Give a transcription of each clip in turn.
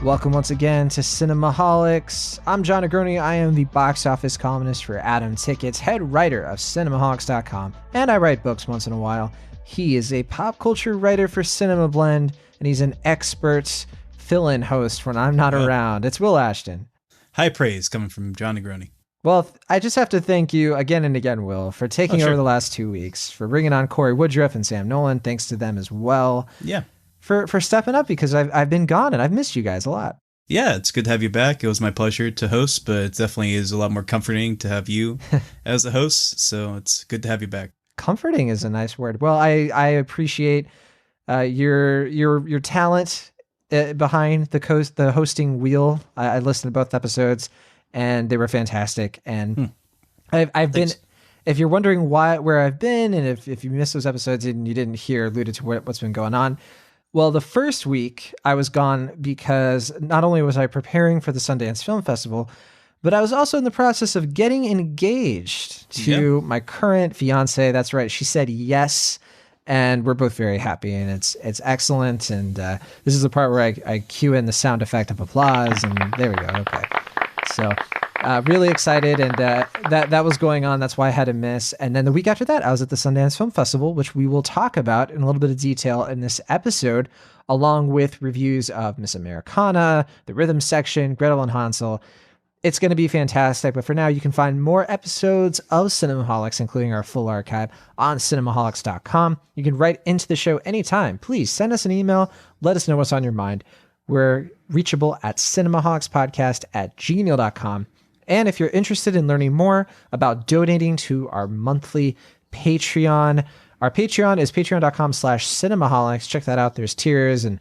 Welcome once again to Cinemaholics. I'm John Negroni. I am the box office columnist for Adam Tickets, head writer of Cinemaholics.com, and I write books once in a while. He is a pop culture writer for Cinema Blend, and he's an expert fill-in host when I'm not around. It's Will Ashton. High praise coming from John Negroni. Well, I just have to thank you again and again, Will, for taking over the last 2 weeks, for bringing on Corey Woodruff and Sam Nolan. Thanks to them as well. Yeah. For stepping up, because I've been gone and I've missed you guys a lot. Yeah, it's good to have you back. It was my pleasure to host, but it definitely is a lot more comforting to have you as the host. So it's good to have you back. Comforting is a nice word. Well, I appreciate your talent behind the hosting wheel. I listened to both episodes, and they were fantastic. And I've been. If you're wondering where I've been, and if you missed those episodes and you didn't hear alluded to what's been going on. Well, the first week I was gone because not only was I preparing for the Sundance Film Festival, but I was also in the process of getting engaged to my current fiance. That's right. She said yes. And we're both very happy, and it's excellent. And this is the part where I cue in the sound effect of applause, and there we go. Okay. So really excited, and that was going on. That's why I had to miss. And then the week after that, I was at the Sundance Film Festival, which we will talk about in a little bit of detail in this episode, along with reviews of Miss Americana, the rhythm section, Gretel and Hansel. It's going to be fantastic, but for now, you can find more episodes of Cinemaholics, including our full archive, on cinemaholics.com. You can write into the show anytime. Please send us an email. Let us know what's on your mind. We're reachable at cinemaholicspodcast@gmail.com. And if you're interested in learning more about donating to our monthly Patreon, our Patreon is patreon.com/cinemaholics. Check that out. There's tiers and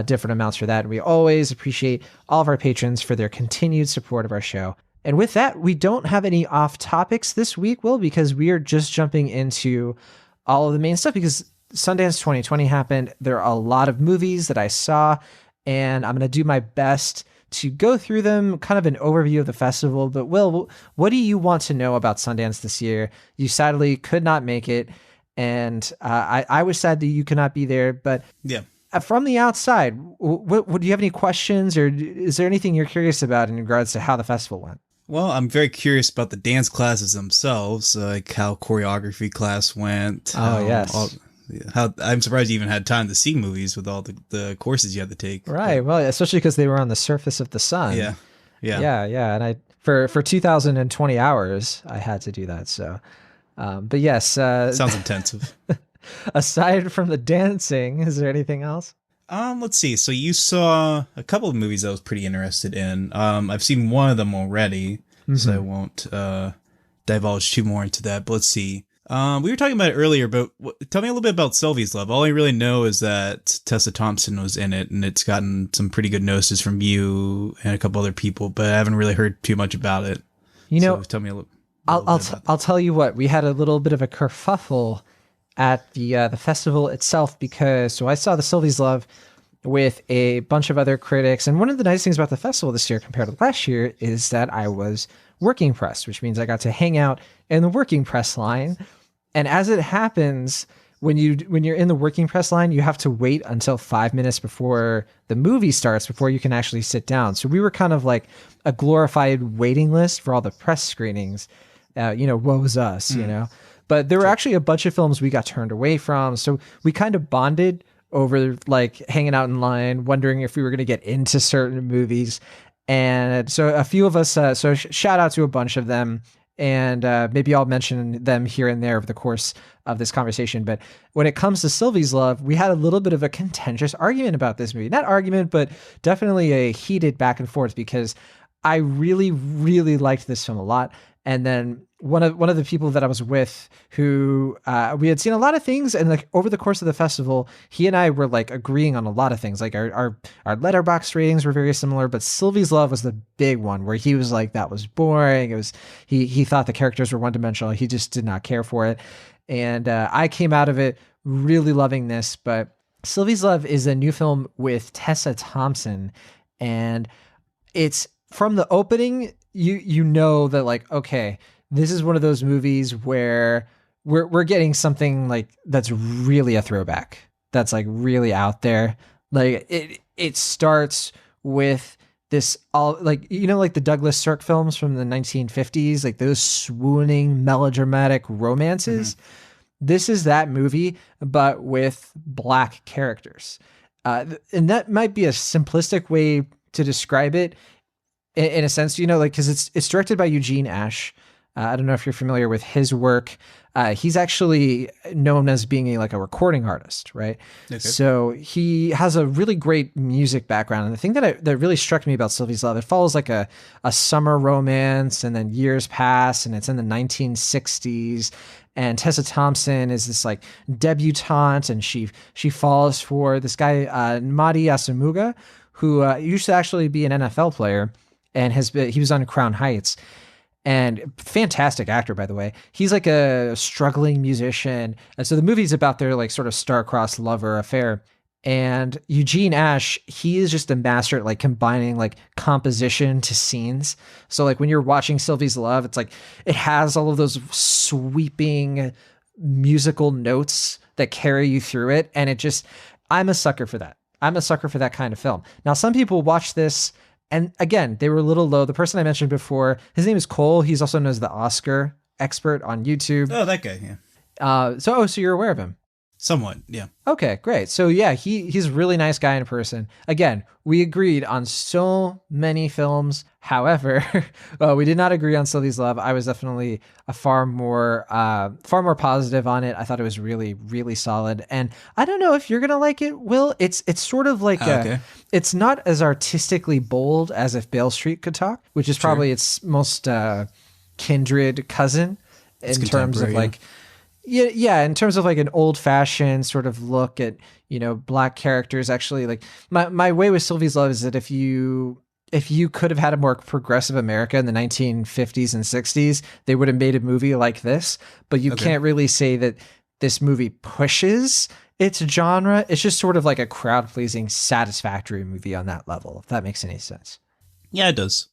different amounts for that. And we always appreciate all of our patrons for their continued support of our show. And with that, we don't have any off topics this week, Will, because we are just jumping into all of the main stuff because Sundance 2020 happened. There are a lot of movies that I saw, and I'm going to do my best to go through them, kind of an overview of the festival. But Will, what do you want to know about Sundance this year? You sadly could not make it. And I was sad that you could not be there, but from the outside, do you have any questions, or is there anything you're curious about in regards to how the festival went? Well, I'm very curious about the dance classes themselves, like how choreography class went. How I'm surprised you even had time to see movies with all the courses you had to take. Right. Well, especially because they were on the surface of the sun. Yeah. And for 2,020 hours, I had to do that. So. But yes, sounds intensive. Aside from the dancing, is there anything else? Let's see. So you saw a couple of movies I was pretty interested in. I've seen one of them already, so I won't divulge too more into that. But let's see. We were talking about it earlier, but tell me a little bit about Sylvie's Love. All I really know is that Tessa Thompson was in it, and it's gotten some pretty good notices from you and a couple other people, but I haven't really heard too much about it. So tell me a little. I'll tell you what, we had a little bit of a kerfuffle at the festival itself because I saw the Sylvie's Love with a bunch of other critics, and one of the nice things about the festival this year compared to last year is that I was working press, which means I got to hang out in the working press line. And as it happens, when you're in the working press line, you have to wait until 5 minutes before the movie starts before you can actually sit down. So we were kind of like a glorified waiting list for all the press screenings. Woe's us, But there were actually a bunch of films we got turned away from. So we kind of bonded over like hanging out in line, wondering if we were going to get into certain movies. And so a few of us, shout out to a bunch of them. And maybe I'll mention them here and there over the course of this conversation. But when it comes to Sylvie's Love, we had a little bit of a contentious argument about this movie. Not argument, but definitely a heated back and forth because I really, really liked this film a lot. And then one of the people that I was with who we had seen a lot of things, and like over the course of the festival, he and I were like agreeing on a lot of things. Like our Letterboxd ratings were very similar, but Sylvie's Love was the big one where he was like, that was boring. It was he thought the characters were one dimensional. He just did not care for it. And I came out of it really loving this. But Sylvie's Love is a new film with Tessa Thompson, and it's from the opening. You know that like, okay, this is one of those movies where we're getting something like that's really a throwback. That's like really out there. Like it starts with this all like, you know, like the Douglas Sirk films from the 1950s, like those swooning melodramatic romances. This is that movie, but with black characters. And that might be a simplistic way to describe it in a sense, you know, like, cause it's directed by Eugene Ash. I don't know if you're familiar with his work. He's actually known as being a recording artist, right? Okay. So he has a really great music background. And the thing that really struck me about Sylvie's Love, it follows like a summer romance, and then years pass, and it's in the 1960s. And Tessa Thompson is this like debutante, and she falls for this guy, Madi Asamuga, who used to actually be an NFL player, and he was on Crown Heights. And fantastic actor, by the way. He's like a struggling musician. And so the movie's about their like sort of star-crossed lover affair. And Eugene Ash, he is just a master at like combining like composition to scenes. So like when you're watching Sylvie's Love, it's like it has all of those sweeping musical notes that carry you through it. And I'm a sucker for that. I'm a sucker for that kind of film. Now, some people watch this, and again, they were a little low. The person I mentioned before, his name is Cole. He's also known as the Oscar expert on YouTube. Oh, that guy, yeah. So you're aware of him? Somewhat, yeah. Okay, great. So yeah, he's a really nice guy in person. Again, we agreed on so many films. However, we did not agree on Sylvie's Love. I was definitely far more positive on it. I thought it was really, really solid. And I don't know if you're gonna like it, Will. It's sort of like it's not as artistically bold as if Beale Street Could Talk, which is probably its most kindred cousin in terms of like. Yeah, in terms of like an old-fashioned sort of look at, you know, black characters. Actually, like my way with Sylvie's Love is that if you could have had a more progressive America in the 1950s and 60s, they would have made a movie like this. But you can't really say that this movie pushes its genre. It's just sort of like a crowd-pleasing, satisfactory movie on that level, if that makes any sense. Yeah, it does.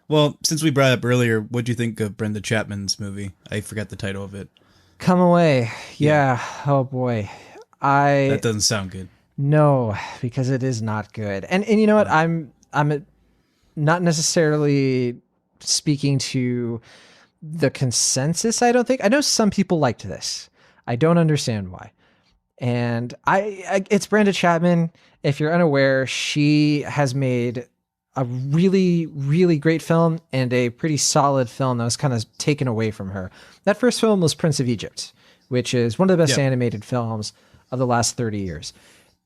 Well, since we brought up earlier, what do you think of Brenda Chapman's movie? I forgot the title of it. Come Away. Yeah. Oh boy. That doesn't sound good. No, because it is not good. And you know what? I'm not necessarily speaking to the consensus. I don't think. I know some people liked this. I don't understand why. And it's Brenda Chapman. If you're unaware, she has made a really, really great film and a pretty solid film that was kind of taken away from her. That first film was Prince of Egypt, which is one of the best animated films of the last 30 years.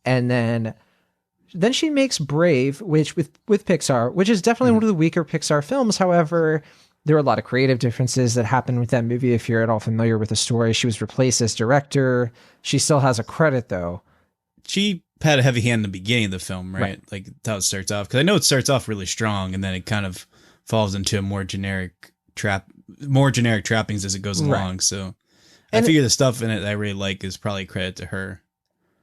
And then she makes Brave, which with Pixar, which is definitely one of the weaker Pixar films. However, there are a lot of creative differences that happen with that movie. If you're at all familiar with the story, she was replaced as director. She still has a credit though. She had a heavy hand in the beginning of the film, right? Like how it starts off, because I know it starts off really strong, and then it kind of falls into a more generic trappings as it goes along. So I figure the stuff in it that I really like is probably credit to her.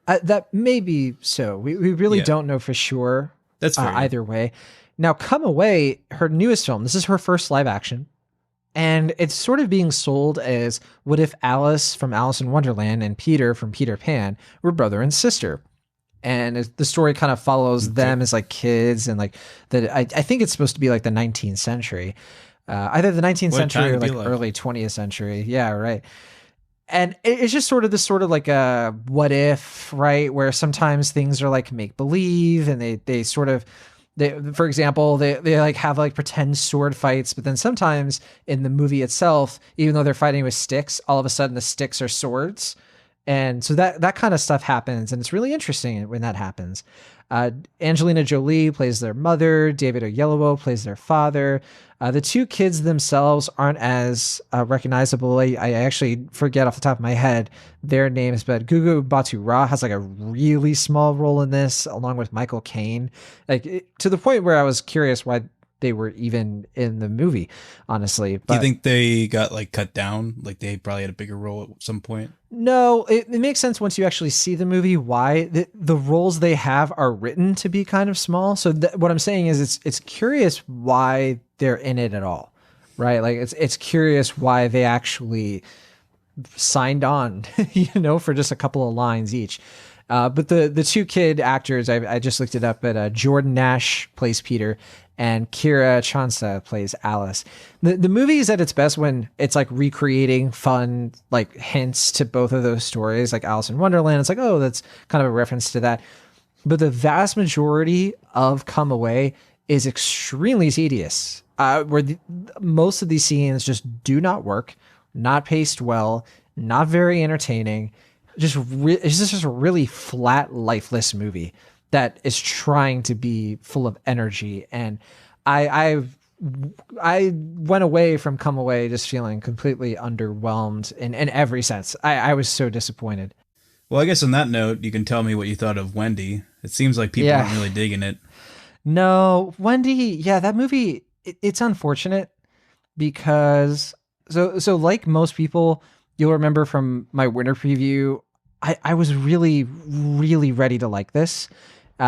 That may be so. We really don't know for sure. That's fair, either way. Now, Come Away, her newest film. This is her first live action. And it's sort of being sold as what if Alice from Alice in Wonderland and Peter from Peter Pan were brother and sister. And the story kind of follows them as like kids, and like I think it's supposed to be like the 19th century, either the 19th century or like early 20th century. Yeah, right. And it's just sort of like a what if, right? Where sometimes things are like make believe, and they for example, they like have like pretend sword fights, but then sometimes in the movie itself, even though they're fighting with sticks, all of a sudden the sticks are swords. And so that kind of stuff happens, and it's really interesting when that happens. Angelina Jolie plays their mother. David Oyelowo plays their father. The two kids themselves aren't as recognizable. I actually forget off the top of my head their names, but Gugu Batu-Ra has like a really small role in this, along with Michael Caine, to the point where I was curious why they were even in the movie, honestly. But, do you think they got like cut down? Like they probably had a bigger role at some point? No, it makes sense once you actually see the movie why the roles they have are written to be kind of small. So what I'm saying is it's curious why they're in it at all, right? Like it's curious why they actually signed on, for just a couple of lines each. But the two kid actors, I just looked it up, but Jordan Nash plays Peter, and Kira Chansa plays Alice. The movie is at its best when it's like recreating fun like hints to both of those stories, like Alice in Wonderland. It's like, oh, that's kind of a reference to that. But the vast majority of Come Away is extremely tedious, most of these scenes just do not work, not paced well, not very entertaining. It's just a really flat, lifeless movie that is trying to be full of energy. And I went away from Come Away just feeling completely underwhelmed in every sense. I was so disappointed. Well, I guess on that note, you can tell me what you thought of Wendy. It seems like people aren't really digging it. No, Wendy, yeah, that movie, it's unfortunate because so like most people, you'll remember from my winter preview, I was really, really ready to like this.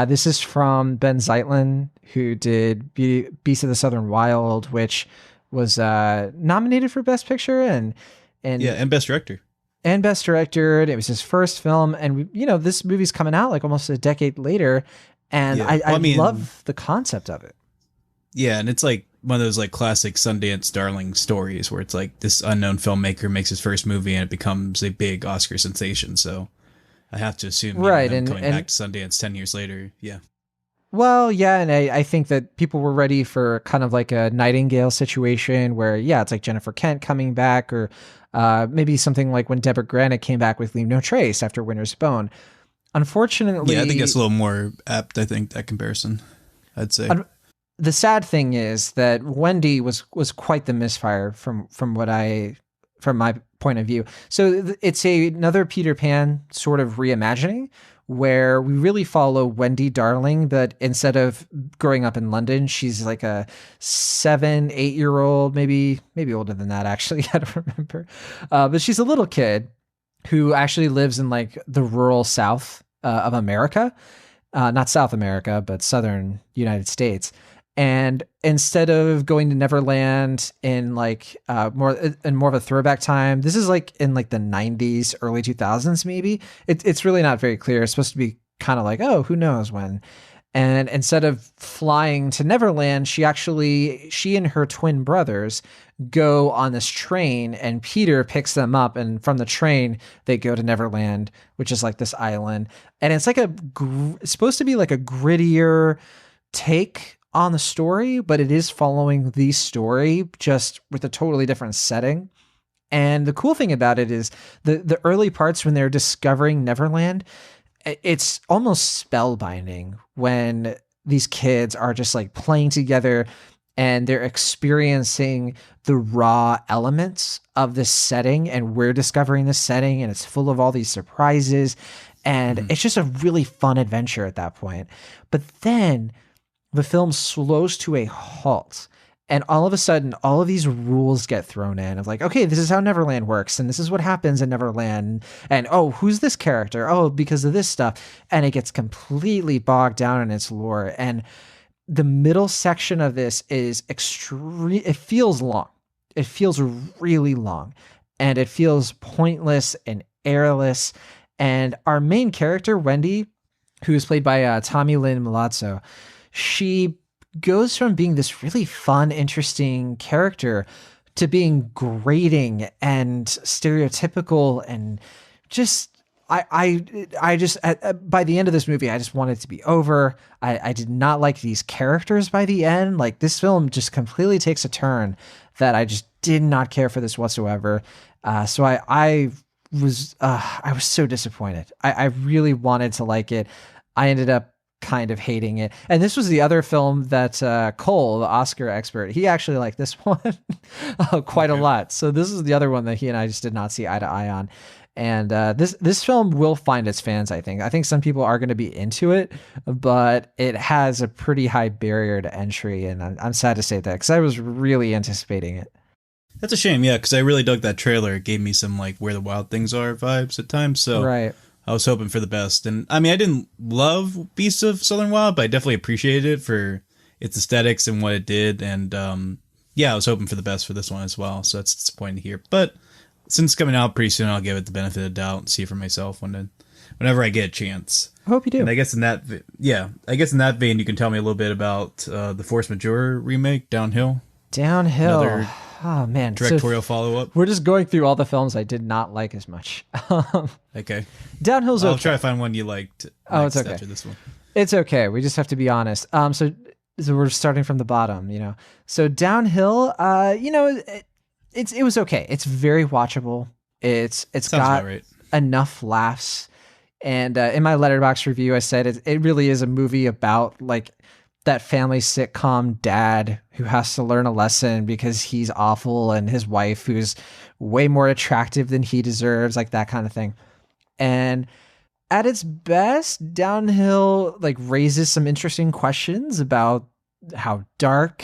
This is from Ben Zeitlin, who did Beast of the Southern Wild, which was nominated for Best Picture and Best Director. And Best Director. And it was his first film. And, this movie's coming out like almost a decade later. And I love the concept of it. Yeah, and it's like one of those like classic Sundance darling stories where it's like this unknown filmmaker makes his first movie and it becomes a big Oscar sensation. So I have to assume coming back to Sundance 10 years later. Yeah. Well, yeah, and I think that people were ready for kind of like a Nightingale situation where, it's like Jennifer Kent coming back, or maybe something like when Deborah Granick came back with Leave No Trace after Winter's Bone. Unfortunately... Yeah, I think that's a little more apt, I think, that comparison, I'd say. The sad thing is that Wendy was quite the misfire from my point of view. So it's another Peter Pan sort of reimagining where we really follow Wendy Darling, but instead of growing up in London, she's like a 7-8-year-old, maybe older than that, actually. I don't remember. But she's a little kid who actually lives in like the rural South of America, not South America, but Southern United States. And instead of going to Neverland in like more of a throwback time, this is like in like the 90s, early 2000s, maybe. It's really not very clear. It's supposed to be kind of like, oh, who knows when. And instead of flying to Neverland, she and her twin brothers go on this train, and Peter picks them up, and from the train they go to Neverland, which is like this island. And it's like it's supposed to be like a grittier take on the story, but it is following the story just with a totally different setting. And the cool thing about it is the early parts when they're discovering Neverland, it's almost spellbinding when these kids are just like playing together and they're experiencing the raw elements of this setting, and we're discovering this setting, and it's full of all these surprises, and it's just a really fun adventure at that point. But then the film slows to a halt, and all of a sudden, all of these rules get thrown in of like, okay, this is how Neverland works, and this is what happens in Neverland, and oh, who's this character? Oh, because of this stuff. And it gets completely bogged down in its lore. And the middle section of this is extreme. It feels long. It feels really long, and it feels pointless and airless. And our main character, Wendy, who is played by Tommy Lynn Milazzo, she goes from being this really fun, interesting character to being grating and stereotypical, and just I just by the end of this movie, I just wanted it to be over. I did not like these characters by the end. Like, this film just completely takes a turn that I just did not care for this whatsoever. So I was so disappointed. I really wanted to like it. I ended up kind of hating it. And this was the other film that Cole, the Oscar expert, he actually liked this one quite a lot. So this is the other one that he and I just did not see eye to eye on. And this film will find its fans, I think. I think some people are going to be into it, but it has a pretty high barrier to entry, and I'm sad to say that, because I was really anticipating it. That's a shame, yeah, because I really dug that trailer. It gave me some like Where the Wild Things Are vibes at times, so right. I was hoping for the best. And I mean, I didn't love Beasts of Southern Wild, but I definitely appreciated it for its aesthetics and what it did. And I was hoping for the best for this one as well, so that's disappointing to hear. But since it's coming out pretty soon, I'll give it the benefit of the doubt and see it for myself when whenever I get a chance. I hope you do. And I guess in that, I guess in that vein, you can tell me a little bit about the Force Majeure remake, Downhill. Downhill. Another oh man, directorial follow-up. We're just going through all the films I did not like as much. Okay. Downhill's okay. I'll try to find one you liked. Oh, it's okay. After this one. It's okay. We just have to be honest. So we're starting from the bottom, So Downhill, it was okay. It's very watchable. It's got enough laughs. And in my Letterboxd review, I said it really is a movie about like that family sitcom dad who has to learn a lesson because he's awful, and his wife who's way more attractive than he deserves, like that kind of thing. And at its best, Downhill like raises some interesting questions about how dark,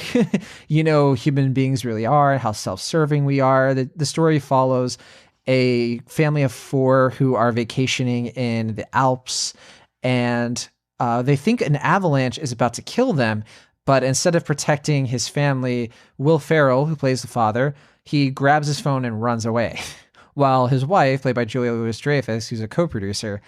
human beings really are, how self-serving we are. The story follows a family of 4 who are vacationing in the Alps, and they think an avalanche is about to kill them. But instead of protecting his family, Will Ferrell, who plays the father, he grabs his phone and runs away. While his wife, played by Julia Louis-Dreyfus, who's a co-producer,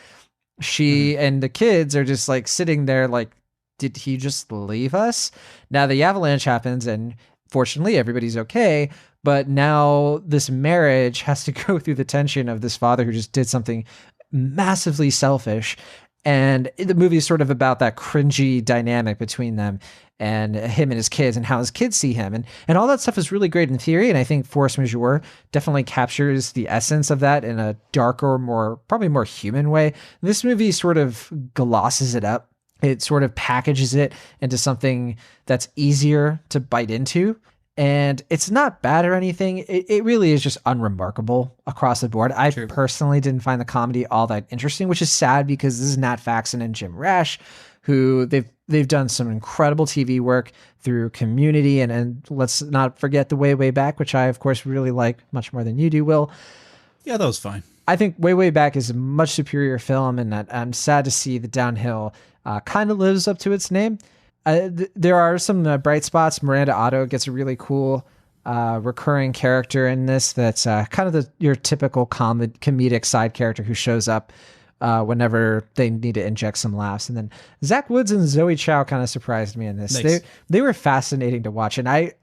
she and the kids are just like sitting there like, did he just leave us? Now the avalanche happens, and fortunately everybody's okay. But now this marriage has to go through the tension of this father who just did something massively selfish. And the movie is sort of about that cringy dynamic between them and him and his kids and how his kids see him. And all that stuff is really great in theory. And I think Force Majeure definitely captures the essence of that in a darker, probably more human way. This movie sort of glosses it up. It sort of packages it into something that's easier to bite into. And it's not bad or anything. It really is just unremarkable across the board. I personally didn't find the comedy all that interesting, which is sad because this is Nat Faxon and Jim Rash, who they've done some incredible TV work through Community, and let's not forget The Way Back, which I of course really like much more than you do, Will. Yeah, that was fine. I think Way Back is a much superior film, and I'm sad to see the Downhill kind of lives up to its name. There are some bright spots. Miranda Otto gets a really cool recurring character in this that's kind of your typical comedic side character who shows up whenever they need to inject some laughs. And then Zach Woods and Zoe Chow kind of surprised me in this. Nice. They were fascinating to watch. And I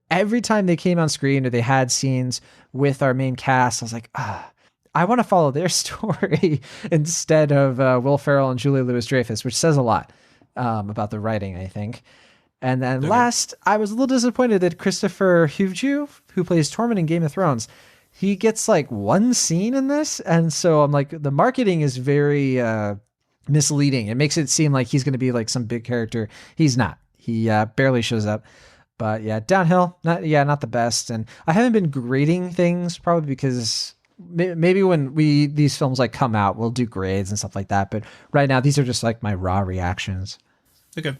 every time they came on screen or they had scenes with our main cast, I was like, I want to follow their story instead of Will Ferrell and Julia Louis-Dreyfus, which says a lot about the writing, I think. And then last, I was a little disappointed that Christopher Hughes, who plays Tormund in Game of Thrones, he gets like one scene in this. And so I'm like, the marketing is very misleading. It makes it seem like he's going to be like some big character. He's not. He barely shows up. But yeah, Downhill, not the best. And I haven't been grading things probably because maybe when these films like come out, we'll do grades and stuff like that. But right now, these are just like my raw reactions. Okay.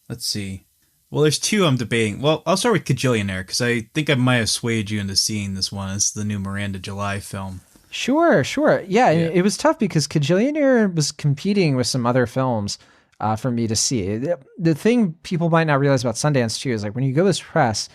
Let's see. Well, there's 2 I'm debating. Well, I'll start with Kajillionaire because I think I might have swayed you into seeing this one. It's the new Miranda July film. Sure. Yeah, it was tough because Kajillionaire was competing with some other films for me to see. The thing people might not realize about Sundance too is like when you go to this press,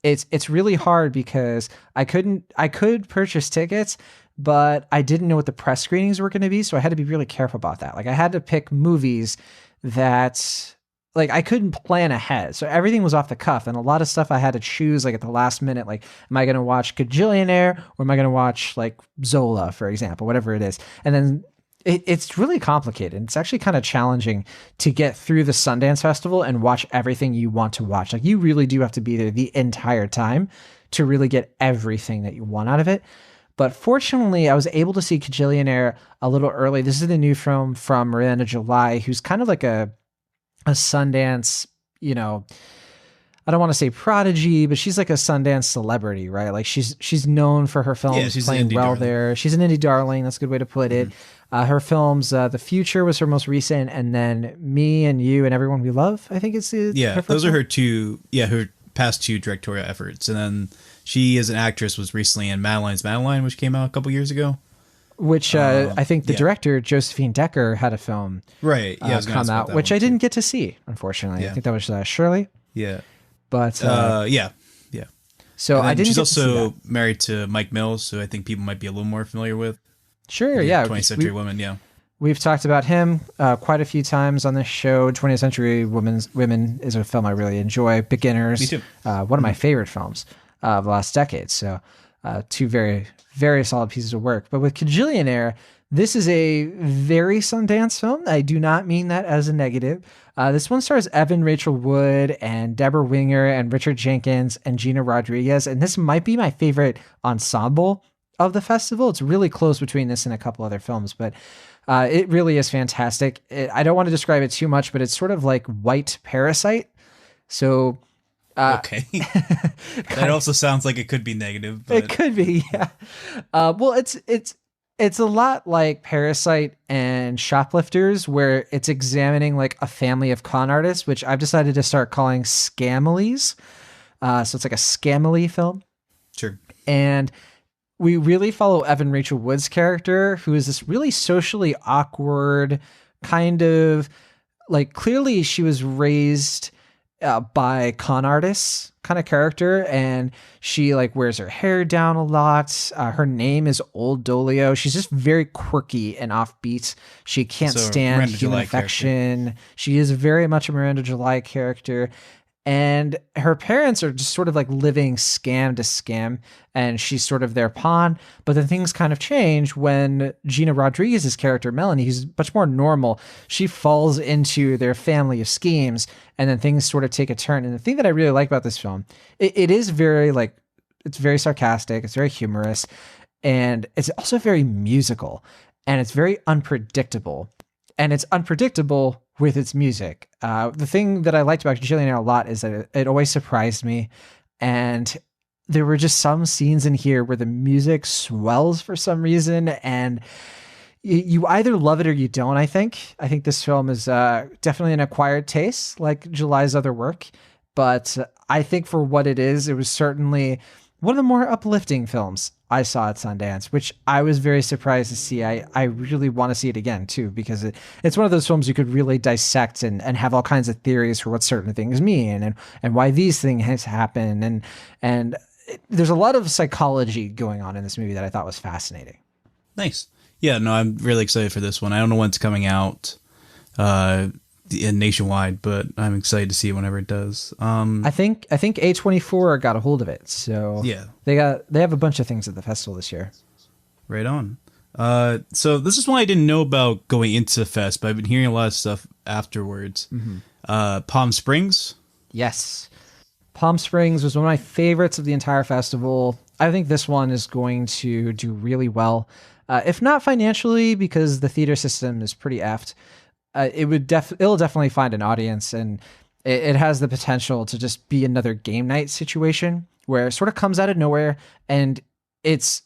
it's really hard because I could purchase tickets, but I didn't know what the press screenings were going to be, so I had to be really careful about that. Like I had to pick movies that like I couldn't plan ahead, so everything was off the cuff, and a lot of stuff I had to choose like at the last minute. Like, am I going to watch Kajillionaire or am I going to watch like Zola, for example, whatever it is, and then. It's really complicated. It's actually kind of challenging to get through the Sundance Festival and watch everything you want to watch. Like you really do have to be there the entire time to really get everything that you want out of it. But fortunately, I was able to see Kajillionaire a little early. This is the new film from Miranda July, who's kind of like a Sundance, I don't want to say prodigy, but she's like a Sundance celebrity, right? Like she's known for her films playing well there. She's an indie darling. That's a good way to put it. Her films, The Future was her most recent, and then Me and You and Everyone We Love, I think it's those are her 2, her past 2 directorial efforts. And then she, as an actress, was recently in Madeline's Madeline, which came out a couple years ago. Which I think the director, Josephine Decker, had a film come out, which I didn't get to see, unfortunately. Yeah. I think that was Shirley. Yeah. But yeah. So I didn't. She's also married to Mike Mills, who I think people might be a little more familiar with. Sure, yeah. 20th Century Women, yeah. We've talked about him quite a few times on this show. 20th Century Women is a film I really enjoy. Beginners, Me too. One of my favorite films of the last decade. So two very, very solid pieces of work. But with Kajillionaire, this is a very Sundance film. I do not mean that as a negative. This one stars Evan Rachel Wood and Deborah Winger and Richard Jenkins and Gina Rodriguez. And this might be my favorite ensemble of the festival. It's really close between this and a couple other films, but it really is fantastic. I don't want to describe it too much, but it's sort of like white Parasite. So okay. That also sounds like it could be negative. But... It could be, yeah. Well, it's a lot like Parasite and Shoplifters, where it's examining like a family of con artists, which I've decided to start calling scamilies. So it's like a scamily film. Sure. And we really follow Evan Rachel Wood's character, who is this really socially awkward kind of like, clearly she was raised by con artists kind of character, and she like wears her hair down a lot. Her name is Old Dolio. She's just very quirky and offbeat. She can't stand Miranda human July affection. Character. She is very much a Miranda July character. And her parents are just sort of like living scam to scam, and she's sort of their pawn. But then things kind of change when Gina Rodriguez's character, Melanie, who's much more normal, she falls into their family of schemes, and then things sort of take a turn. And the thing that I really like about this film, it is very like, it's very sarcastic, it's very humorous, and it's also very musical, and it's very unpredictable. And it's unpredictable with its music. The thing that I liked about Kajillionaire a lot is that it always surprised me. And there were just some scenes in here where the music swells for some reason. And you either love it or you don't, I think. I think this film is definitely an acquired taste, like July's other work. But I think for what it is, it was certainly one of the more uplifting films I saw at Sundance, which I was very surprised to see. I really want to see it again too, because it's one of those films you could really dissect and have all kinds of theories for what certain things mean and why these things happen. And there's a lot of psychology going on in this movie that I thought was fascinating. Nice. Yeah, no, I'm really excited for this one. I don't know when it's coming out nationwide, but I'm excited to see it whenever it does. I think A24 got a hold of it, so yeah, they have a bunch of things at the festival this year. Right on. So this is one I didn't know about going into the fest, but I've been hearing a lot of stuff afterwards. Mm-hmm. Palm Springs. Yes, Palm Springs was one of my favorites of the entire festival. I think this one is going to do really well, if not financially, because the theater system is pretty effed. It'll definitely find an audience, and it has the potential to just be another game night situation where it sort of comes out of nowhere, and its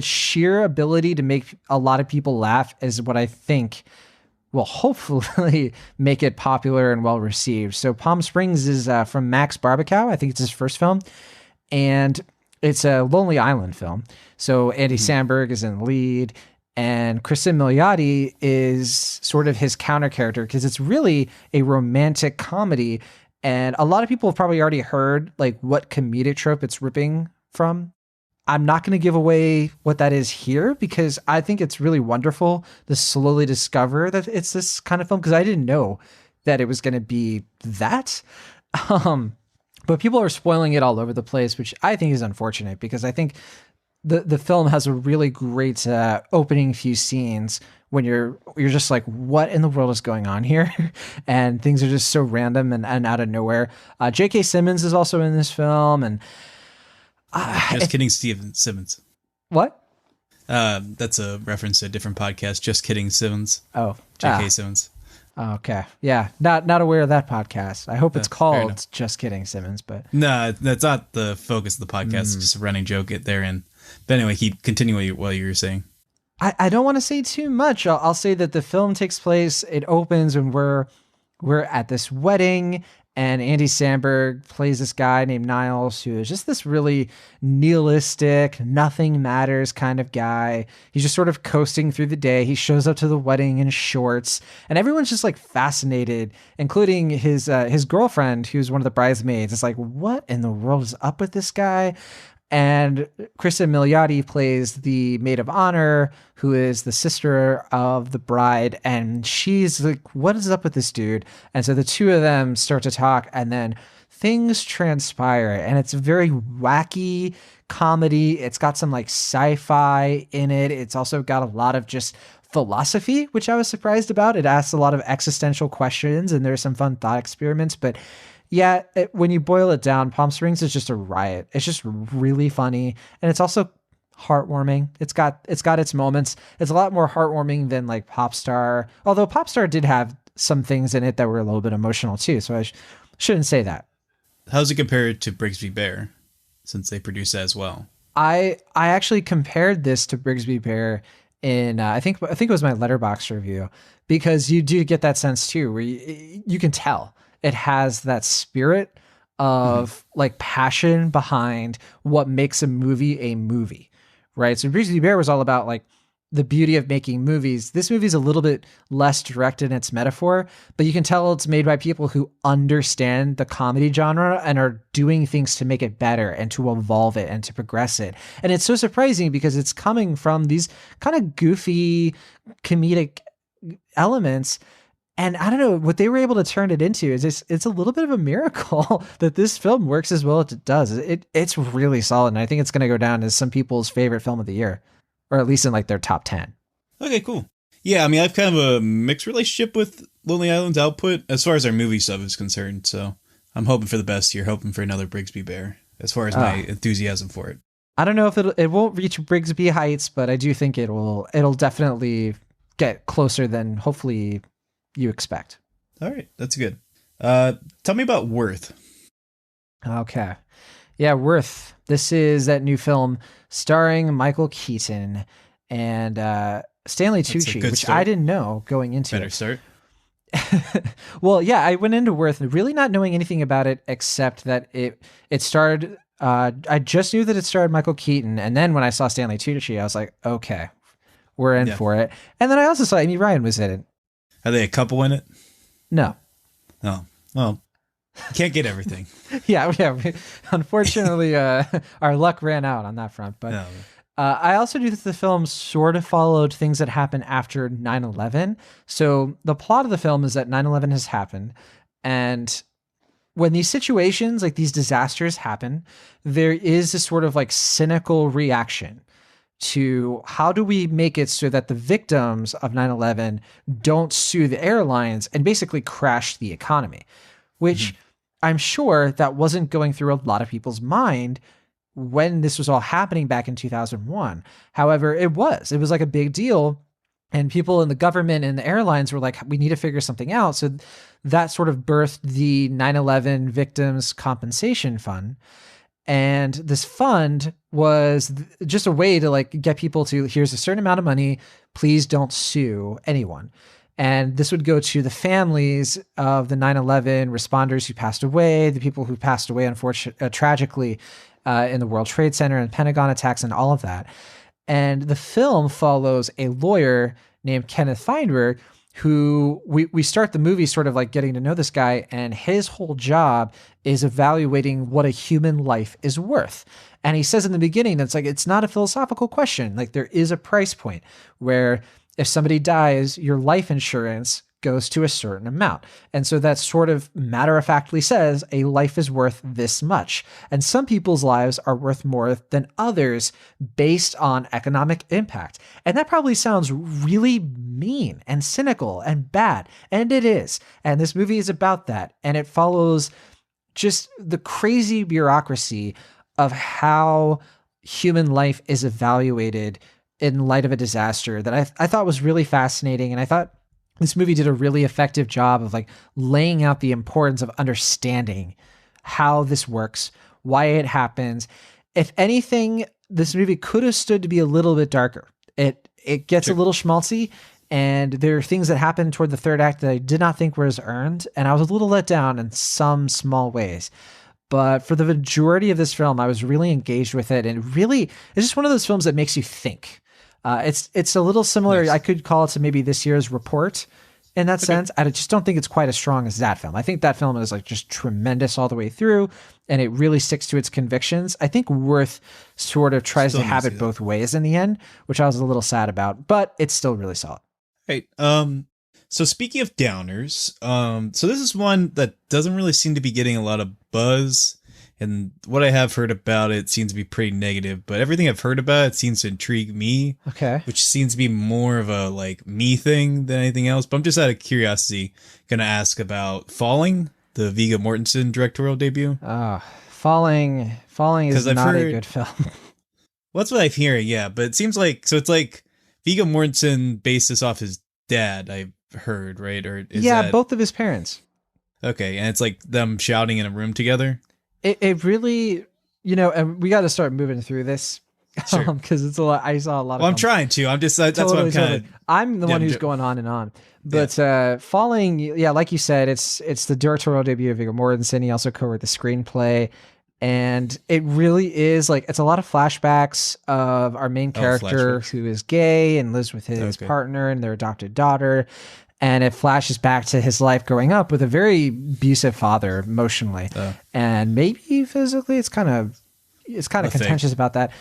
sheer ability to make a lot of people laugh is what I think will hopefully make it popular and well received. So Palm Springs is from Max Barbacow. I think it's his first film, and it's a Lonely Island film. So Andy Samberg is in the lead, and Kristen Milioti is sort of his counter character, because it's really a romantic comedy. And a lot of people have probably already heard like what comedic trope it's ripping from. I'm not going to give away what that is here, because I think it's really wonderful to slowly discover that it's this kind of film, because I didn't know that it was going to be that. But people are spoiling it all over the place, which I think is unfortunate, because I think the film has a really great opening few scenes when you're just like, what in the world is going on here? And things are just so random and out of nowhere. J.K. Simmons is also in this film, and just kidding, Steven Simmons. What? That's a reference to a different podcast. Just kidding, Simmons. Oh, J.K. Simmons. Okay, yeah, not aware of that podcast. I hope it's called Just Kidding, Simmons, but no, that's not the focus of the podcast. It's just a running joke therein. But anyway, continue what you were saying. I don't want to say too much. I'll say that the film takes place. It opens and we're at this wedding, and Andy Samberg plays this guy named Niles, who is just this really nihilistic, nothing matters kind of guy. He's just sort of coasting through the day. He shows up to the wedding in shorts, and everyone's just like fascinated, including his girlfriend, who's one of the bridesmaids. It's like, what in the world is up with this guy? And Kristen Milioti plays the maid of honor, who is the sister of the bride. And she's like, what is up with this dude? And so the two of them start to talk, and then things transpire. And it's a very wacky comedy. It's got some like sci-fi in it. It's also got a lot of just philosophy, which I was surprised about. It asks a lot of existential questions, and there's some fun thought experiments. But yeah, when you boil it down, Palm Springs is just a riot. It's just really funny, and it's also heartwarming. It's got its moments. It's a lot more heartwarming than like Popstar, although Popstar did have some things in it that were a little bit emotional too. So I shouldn't say that. How's it compared to Brigsby Bear, since they produce that as well? I actually compared this to Brigsby Bear in I think it was my Letterboxd review, because you do get that sense too, where you can tell it has that spirit of like passion behind what makes a movie, right? So Brigsby Bear was all about like the beauty of making movies. This movie is a little bit less direct in its metaphor, but you can tell it's made by people who understand the comedy genre and are doing things to make it better and to evolve it and to progress it. And it's so surprising because it's coming from these kind of goofy comedic elements. And I don't know what they were able to turn it into is it's a little bit of a miracle that this film works as well as it does. It's really solid. And I think it's going to go down as some people's favorite film of the year, or at least in like their top 10. Okay, cool. Yeah, I mean, I have kind of a mixed relationship with Lonely Island's output as far as our movie stuff is concerned. So I'm hoping for the best here, hoping for another Brigsby Bear as far as my enthusiasm for it. I don't know if it won't reach Brigsby heights, but I do think it'll definitely get closer than hopefully you expect. All right, that's good. Tell me about Worth. Okay. Yeah, Worth. This is that new film starring Michael Keaton and Stanley Tucci, which I didn't know going into Better start. Well, yeah, I went into Worth really not knowing anything about it except that it starred. I just knew that it starred Michael Keaton, and then when I saw Stanley Tucci, I was like, okay, we're in for it. And then I also saw Amy Ryan was in it. Are they a couple in it? No. Oh, well, can't get everything. yeah. Unfortunately, our luck ran out on that front. But I also knew that the film sort of followed things that happened after 9/11. So the plot of the film is that 9/11 has happened, and when these situations, like these disasters happen, there is this sort of like cynical reaction to how do we make it so that the victims of 9/11 don't sue the airlines and basically crash the economy, which I'm sure that wasn't going through a lot of people's mind when this was all happening back in 2001. However, it was like a big deal. And people in the government and the airlines were like, we need to figure something out. So that sort of birthed the 9/11 Victims Compensation Fund. And this fund was just a way to like get people to, here's a certain amount of money, please don't sue anyone. And this would go to the families of the 9/11 responders who passed away, the people who passed away, tragically, in the World Trade Center and Pentagon attacks and all of that. And the film follows a lawyer named Kenneth Feinberg, who we start the movie sort of like getting to know this guy, and his whole job is evaluating what a human life is worth. And he says in the beginning, it's like, it's not a philosophical question. Like there is a price point where if somebody dies, your life insurance goes to a certain amount. And so that sort of matter-of-factly says a life is worth this much. And some people's lives are worth more than others based on economic impact. And that probably sounds really mean and cynical and bad. And it is. And this movie is about that. And it follows just the crazy bureaucracy of how human life is evaluated in light of a disaster that I thought was really fascinating. And I thought this movie did a really effective job of like laying out the importance of understanding how this works, why it happens. If anything, this movie could have stood to be a little bit darker. It gets a little schmaltzy, and there are things that happen toward the third act that I did not think were as earned, and I was a little let down in some small ways. But for the majority of this film, I was really engaged with it, and really, it's just one of those films that makes you think. It's a little similar. Nice. I could call it to maybe this year's Report, in that sense. I just don't think it's quite as strong as that film. I think that film is like just tremendous all the way through, and it really sticks to its convictions. I think Worth sort of tries to have it both ways in the end, which I was a little sad about, but it's still really solid. Right. So speaking of downers, so this is one that doesn't really seem to be getting a lot of buzz. And what I have heard about it seems to be pretty negative, but everything I've heard about it seems to intrigue me. Okay. Which seems to be more of a like me thing than anything else. But I'm just out of curiosity gonna ask about Falling, the Viggo Mortensen directorial debut. Falling is not a good film. Well, that's what I'm hearing, yeah. But it seems like it's like Viggo Mortensen based this off his dad, I've heard, right? Or is both of his parents. Okay, and it's like them shouting in a room together. It really, and we got to start moving through this because it's a lot. I saw a lot of. Well, I'm trying to. I'm just that's what I'm kind of. I'm the one who's going on and on. But Falling, like you said, it's the directorial debut of Viggo Mortensen. He also co-wrote the screenplay, and it really is like it's a lot of flashbacks of our main character who is gay and lives with his partner and their adopted daughter. And it flashes back to his life growing up with a very abusive father emotionally and maybe physically. It's kind of contentious about that.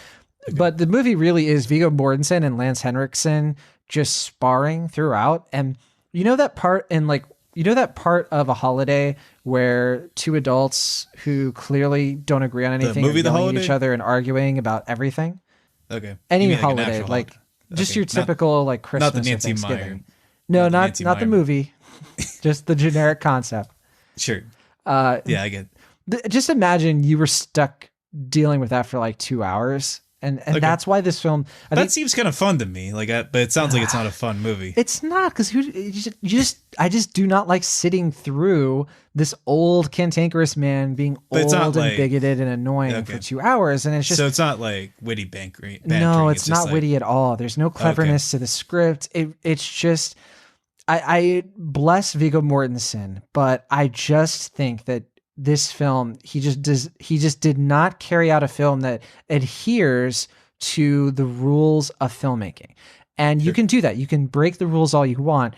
Okay. But the movie really is Viggo Mortensen and Lance Henriksen just sparring throughout. And that part that part of A Holiday where two adults who clearly don't agree on anything are yelling at each other and arguing about everything? Okay. Any holiday, like just your typical like Christmas not the Nancy or Thanksgiving. Meyer. No, not the movie. Just the generic concept. Sure. I get it. Just imagine you were stuck dealing with that for like 2 hours. And that's why this film... That seems kind of fun to me. But it sounds like it's not a fun movie. It's not, because I just do not like sitting through this old cantankerous man being old and bigoted and annoying for 2 hours. And it's just... So it's not like witty bantering. No, it's not witty at all. There's no cleverness to the script. It's just... I bless Viggo Mortensen, but I just think that this film, he just did not carry out a film that adheres to the rules of filmmaking. And you can do that. You can break the rules all you want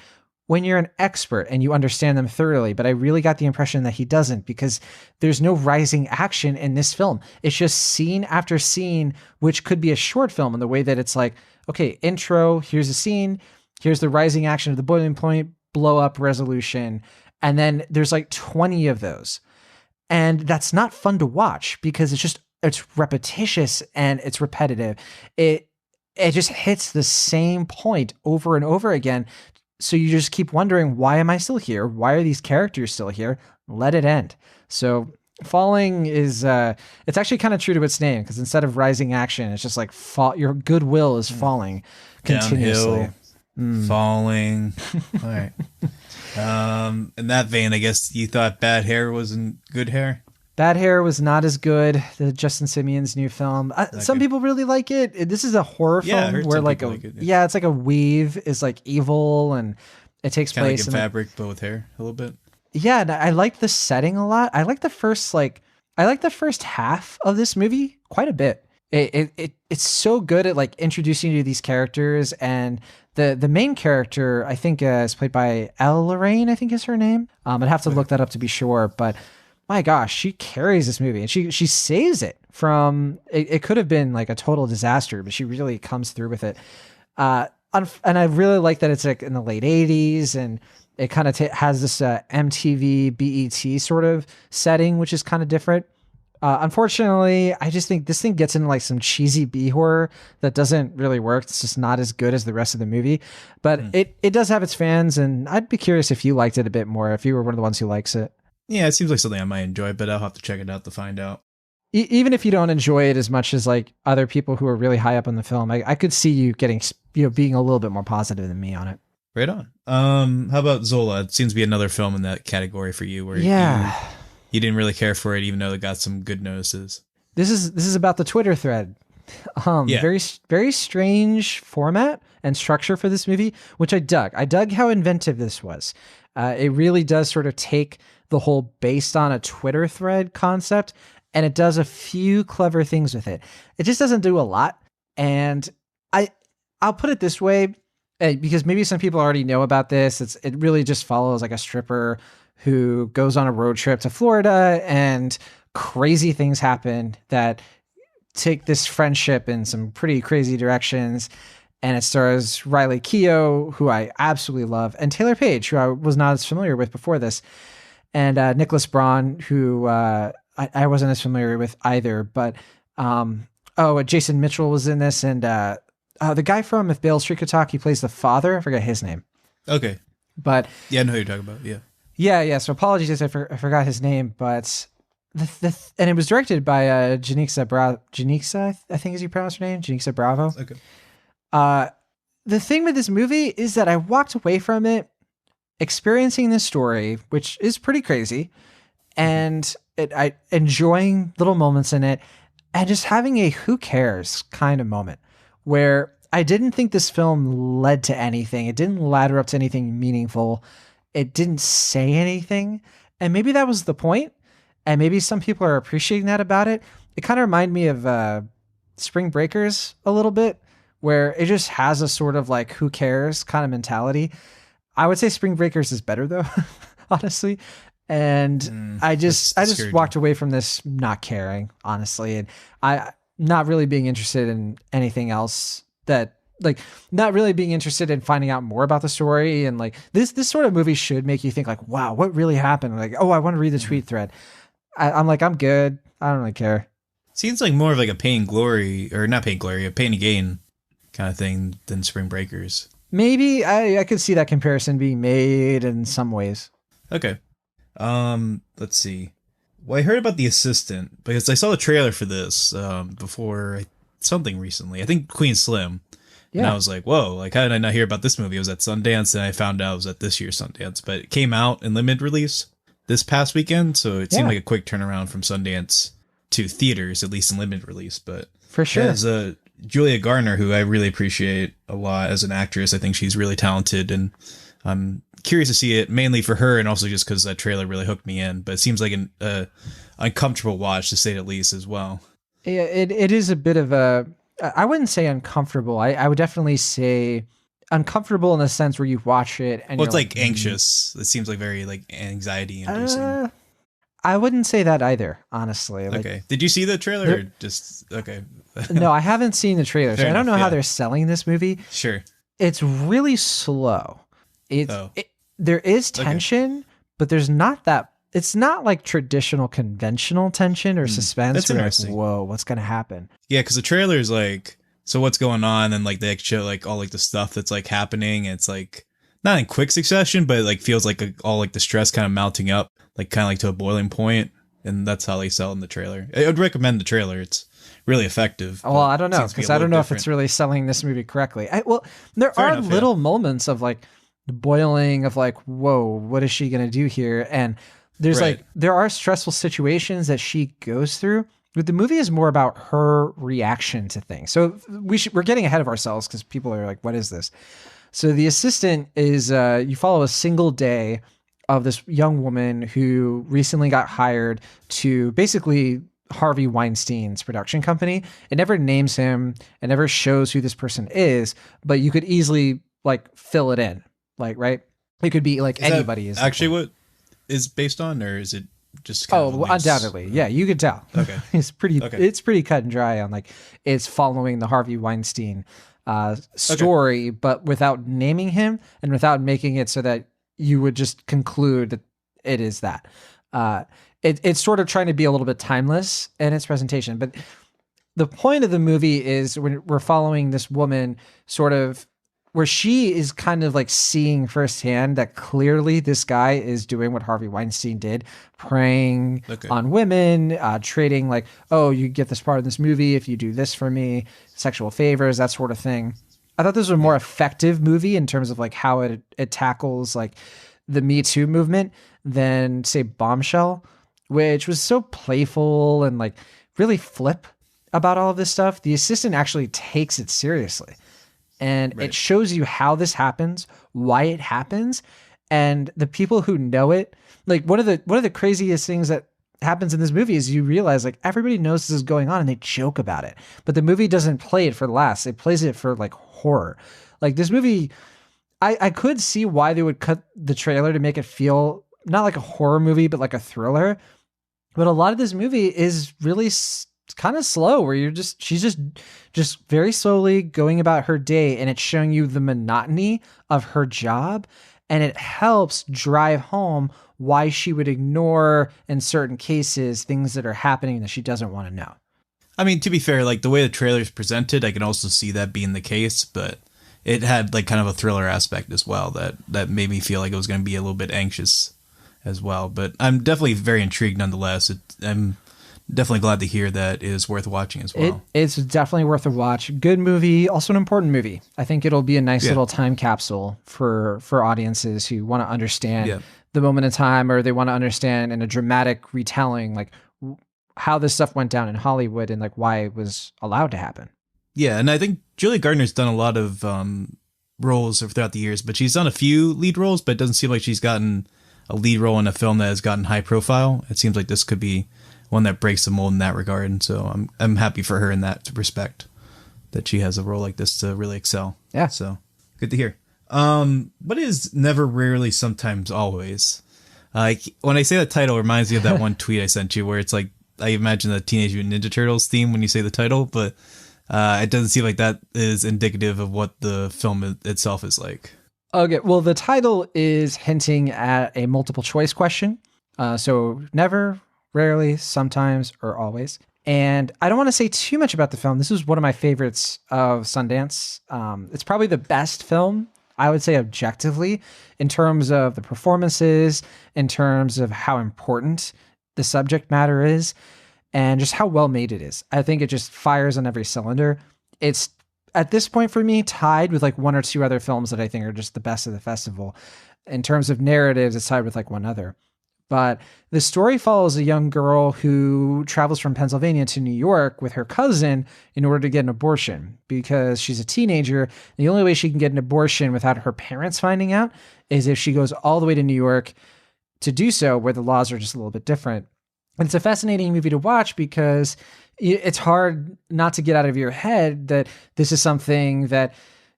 when you're an expert and you understand them thoroughly. But I really got the impression that he doesn't, because there's no rising action in this film. It's just scene after scene, which could be a short film in the way that it's like, okay, intro, here's a scene. Here's the rising action of the boiling point, blow up, resolution. And then there's like 20 of those. And that's not fun to watch because it's repetitious and it's repetitive. It just hits the same point over and over again. So you just keep wondering, why am I still here? Why are these characters still here? Let it end. So Falling is, it's actually kind of true to its name, because instead of rising action, it's just like your goodwill is falling continuously. Downhill. Falling. All right. In that vein, I guess you thought Bad Hair wasn't good hair? Bad Hair was not as good. The Justin Simeon's new film. Some people really like it. This is a horror film where it's like a weave is like evil, and it takes kind place of like in fabric, but with hair a little bit. Yeah, and I like the setting a lot. I like the first half of this movie quite a bit. It's so good at like introducing you to these characters, and the main character, I think, is played by Elle Lorraine, I think is her name. I'd have to look that up to be sure, but my gosh, she carries this movie, and she saves it from, it could have been like a total disaster, but she really comes through with it. And I really like that it's like in the late 80s, and it kind of has this MTV BET sort of setting, which is kind of different. Unfortunately, I just think this thing gets into like some cheesy B horror that doesn't really work. It's just not as good as the rest of the movie, but it does have its fans, and I'd be curious if you liked it a bit more, if you were one of the ones who likes it. Yeah, it seems like something I might enjoy, but I'll have to check it out to find out. Even if you don't enjoy it as much as like other people who are really high up on the film, I could see you being a little bit more positive than me on it. Right on. How about Zola? It seems to be another film in that category for you, where you didn't really care for it, even though it got some good notices. This is about the Twitter thread. Very, very strange format and structure for this movie, which I dug. I dug how inventive this was. It really does sort of take the whole based on a Twitter thread concept, and it does a few clever things with it. It just doesn't do a lot. And I'll put it this way. because maybe some people already know about this. It really just follows like a stripper who goes on a road trip to Florida, and crazy things happen that take this friendship in some pretty crazy directions. And it stars Riley Keough, who I absolutely love, and Taylor Page, who I was not as familiar with before this, and Nicholas Braun, who I wasn't as familiar with either. But Jason Mitchell was in this, and the guy from If Beale Street Could Talk, he plays the father. I forget his name. Okay. But yeah, I know who you're talking about. Yeah. Yeah. So apologies if I forgot his name, but and it was directed by Janixa, I think is you pronounce her name, Janixa Bravo. Okay. The thing with this movie is that I walked away from it experiencing this story, which is pretty crazy, and I enjoying little moments in it, and just having a who cares kind of moment where I didn't think this film led to anything. It didn't ladder up to anything meaningful. It didn't say anything. And maybe that was the point. And maybe some people are appreciating that about it. It kind of reminded me of Spring Breakers a little bit, where it just has a sort of like who cares kind of mentality. I would say Spring Breakers is better though, honestly. And I just walked away from this not caring, honestly. And I not really being interested in anything else, that like not really being interested in finding out more about the story. And like this sort of movie should make you think like, wow, what really happened? Like, oh, I want to read the tweet thread. I'm like, I'm good. I don't really care. Seems like more of like a pain and glory, or not pain and glory, a pain and gain kind of thing than Spring Breakers. Maybe I could see that comparison being made in some ways. Okay. Let's see. Well, I heard about The Assistant because I saw the trailer for this before something recently. I think Queen Slim. Yeah. And I was like, whoa, like how did I not hear about this movie? It was at Sundance, and I found out it was at this year's Sundance. But it came out in limited release this past weekend, so it seemed like a quick turnaround from Sundance to theaters, at least in limited release. But for sure. As Julia Garner, who I really appreciate a lot as an actress, I think she's really talented, and I'm curious to see it mainly for her, and also just because that trailer really hooked me in. But it seems like an uncomfortable watch, to say the least, as well. Yeah, it is a bit of a, I wouldn't say uncomfortable. I would definitely say uncomfortable in the sense where you watch it and it's like anxious. It seems like very like anxiety inducing. I wouldn't say that either, honestly. Like, okay. Did you see the trailer or just okay? No, I haven't seen the trailer. So I don't know how they're selling this movie. Sure. It's really slow. There is tension, but there's not that. It's not like traditional conventional tension or suspense. That's interesting. Like, whoa, what's going to happen? Yeah, because the trailer is like, so what's going on? And like they show like all like the stuff that's like happening. And it's like not in quick succession, but it like feels like all like the stress kind of mounting up, like kind of like to a boiling point. And that's how they sell in the trailer. I would recommend the trailer. It's really effective. Well, I don't know, because I don't know if it's really selling this movie correctly. There are little moments of like boiling of like, whoa, what is she going to do here? And there's there are stressful situations that she goes through, but the movie is more about her reaction to things. So we're getting ahead of ourselves because people are like, what is this? So The Assistant is, you follow a single day of this young woman who recently got hired to basically Harvey Weinstein's production company. It never names him. It never shows who this person is, but you could easily like fill it in. Like, right. It could be like anybody is actually what is based on, or is it just kind of undoubtedly. Yeah. You could tell. Okay. It's pretty cut and dry on like, it's following the Harvey Weinstein story, but without naming him and without making it so that you would just conclude that it is that. It's sort of trying to be a little bit timeless in its presentation, but the point of the movie is when we're following this woman sort of where she is kind of like seeing firsthand that clearly this guy is doing what Harvey Weinstein did, preying on women, trading like, oh, you get this part of this movie if you do this for me, sexual favors, that sort of thing. I thought this was a more effective movie in terms of like how it tackles like the Me Too movement than say Bombshell, which was so playful and like really flip about all of this stuff. The Assistant actually takes it seriously. And it shows you how this happens, why it happens, and the people who know it. Like one of the craziest things that happens in this movie is you realize like everybody knows this is going on and they joke about it. But the movie doesn't play it for laughs. It plays it for like horror. Like this movie I could see why they would cut the trailer to make it feel not like a horror movie, but like a thriller. But a lot of this movie is really kind of slow, where she's just very slowly going about her day, and it's showing you the monotony of her job, and it helps drive home why she would ignore in certain cases things that are happening that she doesn't want to know. I mean, to be fair, like the way the trailer's presented, I can also see that being the case, but it had like kind of a thriller aspect as well that made me feel like it was going to be a little bit anxious as well. But I'm definitely very intrigued nonetheless. I'm definitely glad to hear that it is worth watching as well. It's definitely worth a watch. Good movie, also an important movie. I think it'll be a nice little time capsule for audiences who want to understand the moment in time, or they want to understand in a dramatic retelling, like how this stuff went down in Hollywood and like why it was allowed to happen. Yeah, and I think Julia Gardner's done a lot of roles throughout the years, but she's done a few lead roles, but it doesn't seem like she's gotten a lead role in a film that has gotten high profile. It seems like this could be one that breaks the mold in that regard, and so I'm happy for her in that respect, that she has a role like this to really excel. Yeah. So good to hear. What is Never, Rarely, Sometimes, Always? When I say that title, it reminds me of that one tweet I sent you where it's like, I imagine the Teenage Mutant Ninja Turtles theme when you say the title, but it doesn't seem like that is indicative of what the film itself is like. Okay, well, the title is hinting at a multiple choice question. So never, rarely, sometimes, or always. And I don't want to say too much about the film. This is one of my favorites of Sundance. It's probably the best film, I would say, objectively, in terms of the performances, in terms of how important the subject matter is, and just how well made it is. I think it just fires on every cylinder. It's, at this point for me, tied with like one or two other films that I think are just the best of the festival. In terms of narratives, it's tied with like one other. But the story follows a young girl who travels from Pennsylvania to New York with her cousin in order to get an abortion because she's a teenager. The only way she can get an abortion without her parents finding out is if she goes all the way to New York to do so, where the laws are just a little bit different. And it's a fascinating movie to watch because it's hard not to get out of your head that this is something that,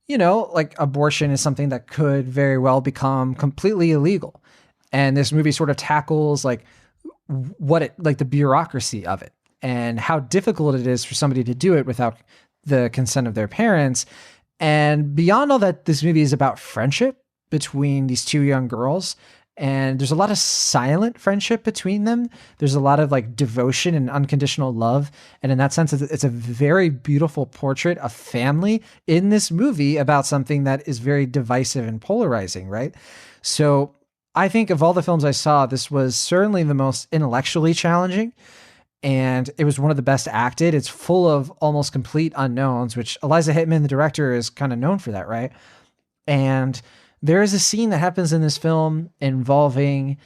you know, like abortion is something that could very well become completely illegal. And this movie sort of tackles like the bureaucracy of it and how difficult it is for somebody to do it without the consent of their parents. And beyond all that, this movie is about friendship between these two young girls. And there's a lot of silent friendship between them. There's a lot of like devotion and unconditional love. And in that sense, it's a very beautiful portrait of family in this movie about something that is very divisive and polarizing, right? So I think of all the films I saw, this was certainly the most intellectually challenging. And it was one of the best acted. It's full of almost complete unknowns, which Eliza Hittman, the director, is kind of known for that, right? And there is a scene that happens in this film involving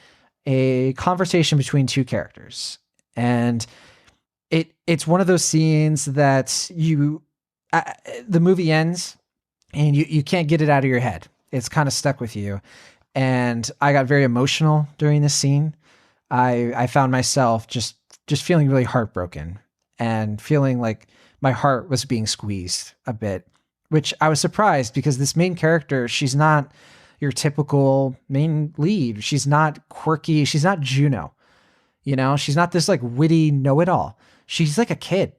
a conversation between two characters. And it's one of those scenes that the movie ends and you can't get it out of your head. It's kind of stuck with you. And I got very emotional during this scene. I found myself just feeling really heartbroken and feeling like my heart was being squeezed a bit, which I was surprised because this main character, she's not your typical main lead. She's not quirky. She's not Juno. You know, she's not this like witty know-it-all. She's like a kid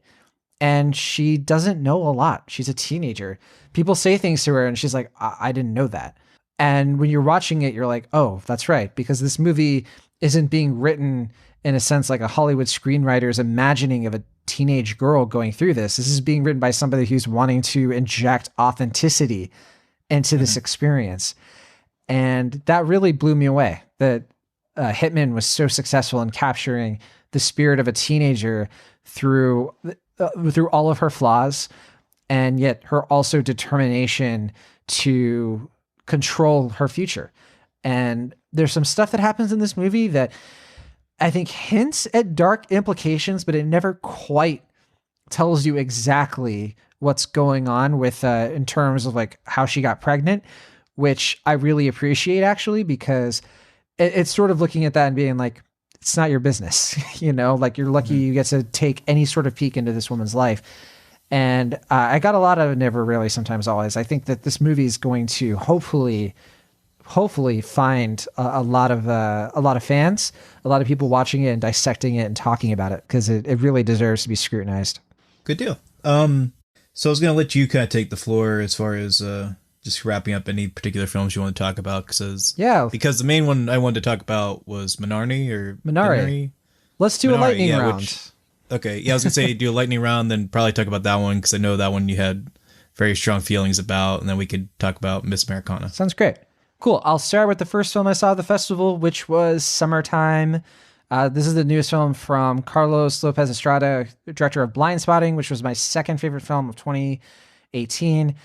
and she doesn't know a lot. She's a teenager. People say things to her and she's like, I didn't know that. And when you're watching it, you're like, oh, that's right. Because this movie isn't being written in a sense like a Hollywood screenwriter's imagining of a teenage girl going through this. This is being written by somebody who's wanting to inject authenticity into this experience. And that really blew me away, that Hittman was so successful in capturing the spirit of a teenager through all of her flaws, and yet her also determination to control her future. And there's some stuff that happens in this movie that I think hints at dark implications, but it never quite tells you exactly what's going on with in terms of like how she got pregnant, which I really appreciate actually, because it's sort of looking at that and being like, it's not your business, you know, like you're lucky you get to take any sort of peek into this woman's life. And I got a lot of never really, sometimes always. I think that this movie is going to hopefully find a lot of fans, a lot of people watching it and dissecting it and talking about it, because it really deserves to be scrutinized. Good deal. So I was going to let you kind of take the floor as far as just wrapping up any particular films you want to talk about, because the main one I wanted to talk about was Minari. Let's do a lightning round. Okay, yeah, I was going to say do a lightning round, then probably talk about that one, because I know that one you had very strong feelings about, and then we could talk about Miss Americana. Sounds great. Cool. I'll start with the first film I saw at the festival, which was Summertime. This is the newest film from Carlos Lopez Estrada, director of Blind Spotting, which was my second favorite film of 2018.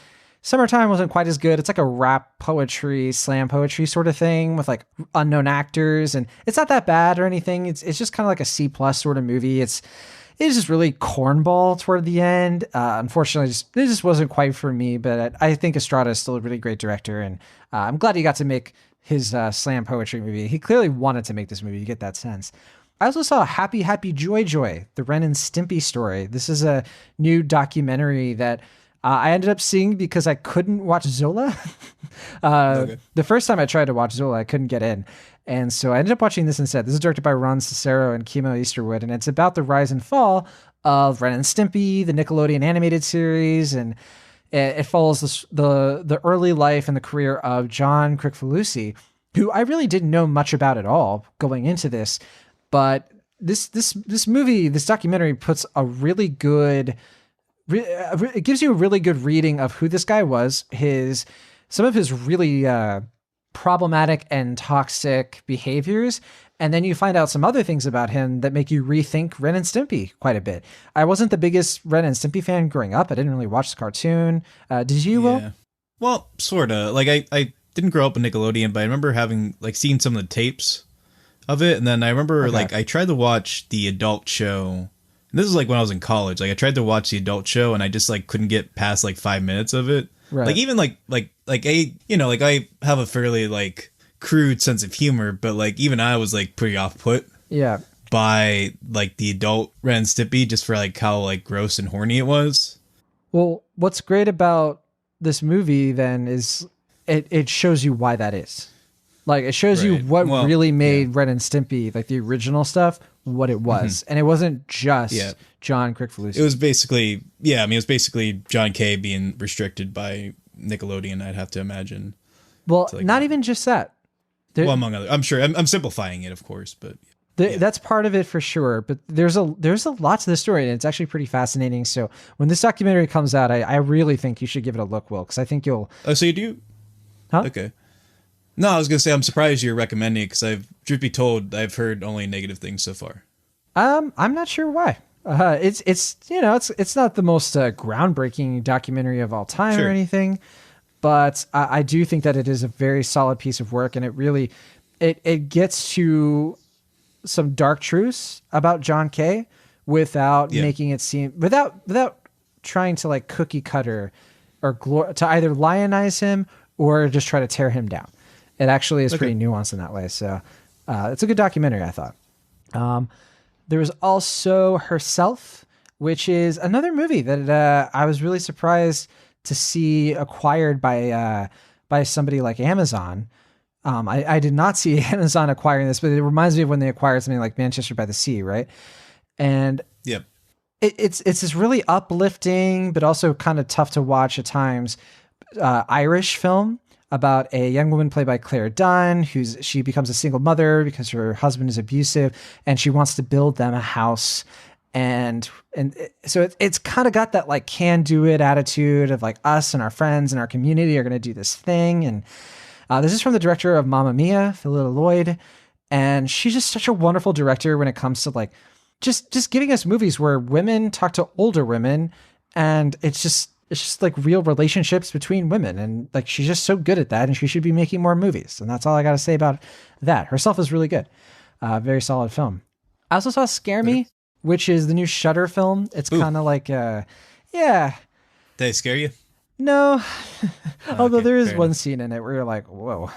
Summertime wasn't quite as good. It's like a rap poetry, slam poetry sort of thing with like unknown actors, and it's not that bad or anything. It's just kind of like a C+ sort of movie. It's just really cornball toward the end. Unfortunately, it just wasn't quite for me, but I think Estrada is still a really great director, and I'm glad he got to make his slam poetry movie. He clearly wanted to make this movie. You get that sense. I also saw Happy Happy Joy Joy, the Ren and Stimpy story. This is a new documentary that I ended up seeing because I couldn't watch Zola. The first time I tried to watch Zola, I couldn't get in. And so I ended up watching this instead. This is directed by Ron Cicero and Kimo Easterwood, and it's about the rise and fall of Ren and Stimpy, the Nickelodeon animated series, and it follows the early life and the career of John Kricfalusi, who I really didn't know much about at all going into this. But this movie, this documentary puts a really good... it gives you a really good reading of who this guy was, some of his really problematic and toxic behaviors, and then you find out some other things about him that make you rethink Ren and Stimpy quite a bit. I wasn't the biggest Ren and Stimpy fan growing up. I didn't really watch the cartoon. Did you, Will? Well, sort of. Like, I didn't grow up with Nickelodeon, but I remember having, like, seen some of the tapes of it, and then I remember, like, I tried to watch the adult show. This is like when I was in college. Like I tried to watch the adult show and I just like couldn't get past like 5 minutes of it. Right. Like even like I have a fairly like crude sense of humor, but like even I was like pretty off put. Yeah. By like the adult Ren and Stimpy, just for like how like gross and horny it was. Well, what's great about this movie then is it shows you why that is. Like it shows you what really made Ren and Stimpy, like the original stuff, what it was. And it wasn't just John Kricfalusi. It was basically, it was basically John K being restricted by Nickelodeon, I'd have to imagine. Well, not even just that. Among other, I'm sure, I'm simplifying it, of course, but that's part of it for sure. But there's a lot to the story, and it's actually pretty fascinating. So when this documentary comes out, I really think you should give it a look, Will, because I think you'll... Oh, so you do? Huh? Okay. No, I was going to say, I'm surprised you're recommending it, because truth be told, I've heard only negative things so far. I'm not sure why. It's not the most groundbreaking documentary of all time or anything, but I do think that it is a very solid piece of work, and it really, it gets to some dark truths about John Kay without making it seem, without trying to like cookie cutter or to either lionize him or just try to tear him down. It actually is pretty nuanced in that way. So it's a good documentary, I thought. There was also Herself, which is another movie that I was really surprised to see acquired by somebody like Amazon. I did not see Amazon acquiring this, but it reminds me of when they acquired something like Manchester by the Sea, right? And it's this really uplifting, but also kind of tough to watch at times, Irish film about a young woman played by Claire Dunn, she becomes a single mother because her husband is abusive, and she wants to build them a house. And so it's kind of got that like can do it attitude of like us and our friends and our community are going to do this thing. And this is from the director of Mamma Mia, Philida Lloyd. And she's just such a wonderful director when it comes to like just giving us movies where women talk to older women, and it's just like real relationships between women. And like, she's just so good at that, and she should be making more movies. And that's all I got to say about that. Herself is really good. Very solid film. I also saw Scare Me, which is the new Shudder film. It's kind of like, Did they scare you? No. Although there is one scene in it where you're like, whoa.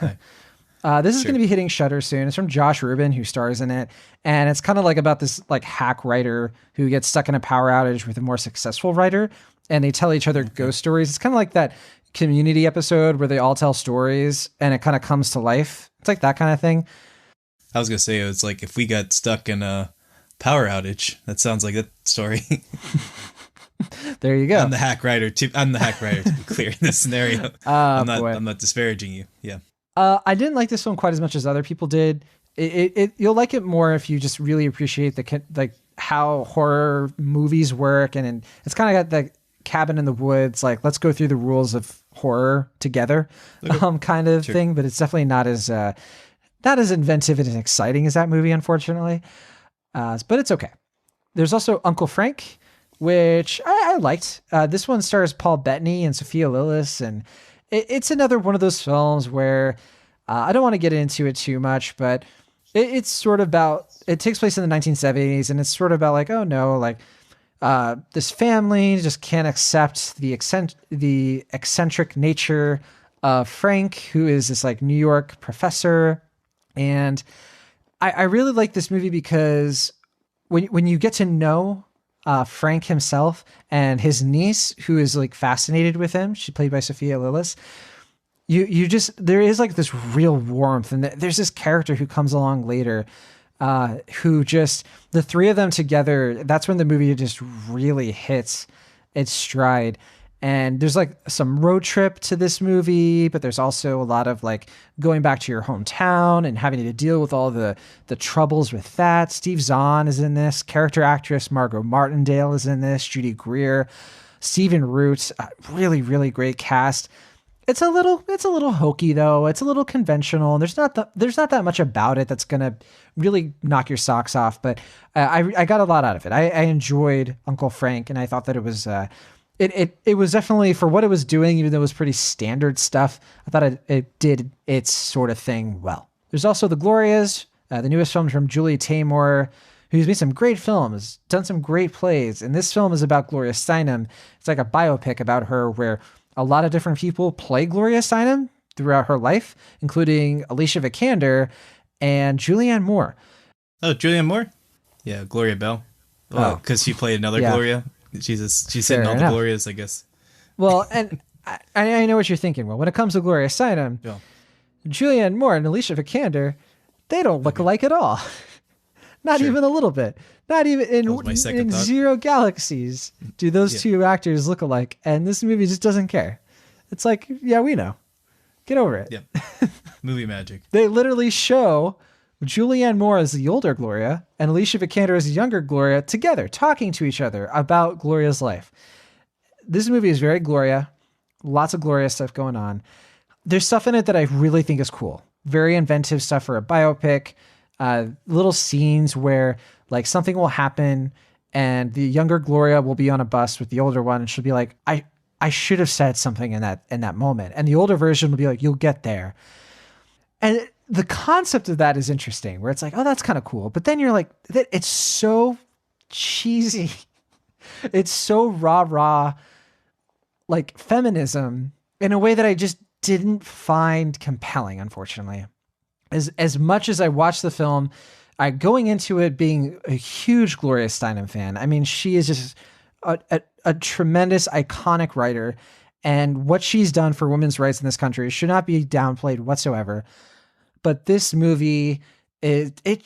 This is going to be hitting Shudder soon. It's from Josh Rubin, who stars in it. And it's kind of like about this like hack writer who gets stuck in a power outage with a more successful writer. and they tell each other ghost stories. It's kind of like that Community episode where they all tell stories and it kind of comes to life. It's like that kind of thing. I was going to say, it's like if we got stuck in a power outage, that sounds like that story. There you go. I'm the hack writer to be clear in this scenario. I'm not disparaging you. Yeah. I didn't like this one quite as much as other people did. You'll like it more if you just really appreciate like how horror movies work, and it's kind of got the cabin in the woods, like let's go through the rules of horror together, kind of thing. But it's definitely not as inventive and exciting as that movie, unfortunately. But it's okay. There's also Uncle Frank, which I liked. This one stars Paul Bettany and Sophia Lillis, and it's another one of those films where I don't want to get into it too much, but it's sort of about, it takes place in the 1970s, and it's sort of about like, oh no, like this family just can't accept the eccentric nature of Frank, who is this like New York professor. And I really like this movie because when you get to know Frank himself and his niece, who is like fascinated with him, she's played by Sophia Lillis, you just, there is like this real warmth. And there's this character who comes along later who just, the three of them together, that's when the movie just really hits its stride. And there's like some road trip to this movie, but there's also a lot of like going back to your hometown and having to deal with all the troubles with that. Steve Zahn is in this. Character actress Margot Martindale is in this. Judy Greer, Stephen Root, really, really great cast. It's a little hokey though. It's a little conventional. There's not that much about it that's gonna really knock your socks off. But I got a lot out of it. I enjoyed Uncle Frank, and I thought that it was. It was definitely, for what it was doing, even though it was pretty standard stuff, I thought it did its sort of thing well. There's also The Glorias, the newest film from Julie Taymor, who's made some great films, done some great plays. And this film is about Gloria Steinem. It's like a biopic about her where a lot of different people play Gloria Steinem throughout her life, including Alicia Vikander and Julianne Moore. Oh, Julianne Moore? Yeah, Gloria Bell. Oh, because she played another Gloria. She's in all the Glorias, I guess. Well, and I know what you're thinking. Well, when it comes to Gloria Steinem, Julianne Moore and Alicia Vikander, they don't look alike at all. Not even a little bit. Not even in Zero Galaxies do those two actors look alike. And this movie just doesn't care. It's like, yeah, we know. Get over it. Yep. Movie magic. They literally show Julianne Moore as the older Gloria and Alicia Vikander as the younger Gloria together, talking to each other about Gloria's life. This movie is very Gloria. Lots of Gloria stuff going on. There's stuff in it that I really think is cool. Very inventive stuff for a biopic. Little scenes where like something will happen and the younger Gloria will be on a bus with the older one, and she'll be like, I should have said something in that moment. And the older version will be like, you'll get there. And the concept of that is interesting, where it's like, oh, that's kind of cool. But then you're like, it's so cheesy. It's so rah, like feminism in a way that I just didn't find compelling, unfortunately. As much as I watched the film, going into it being a huge Gloria Steinem fan. I mean, she is just a tremendous, iconic writer. And what she's done for women's rights in this country should not be downplayed whatsoever. But this movie, it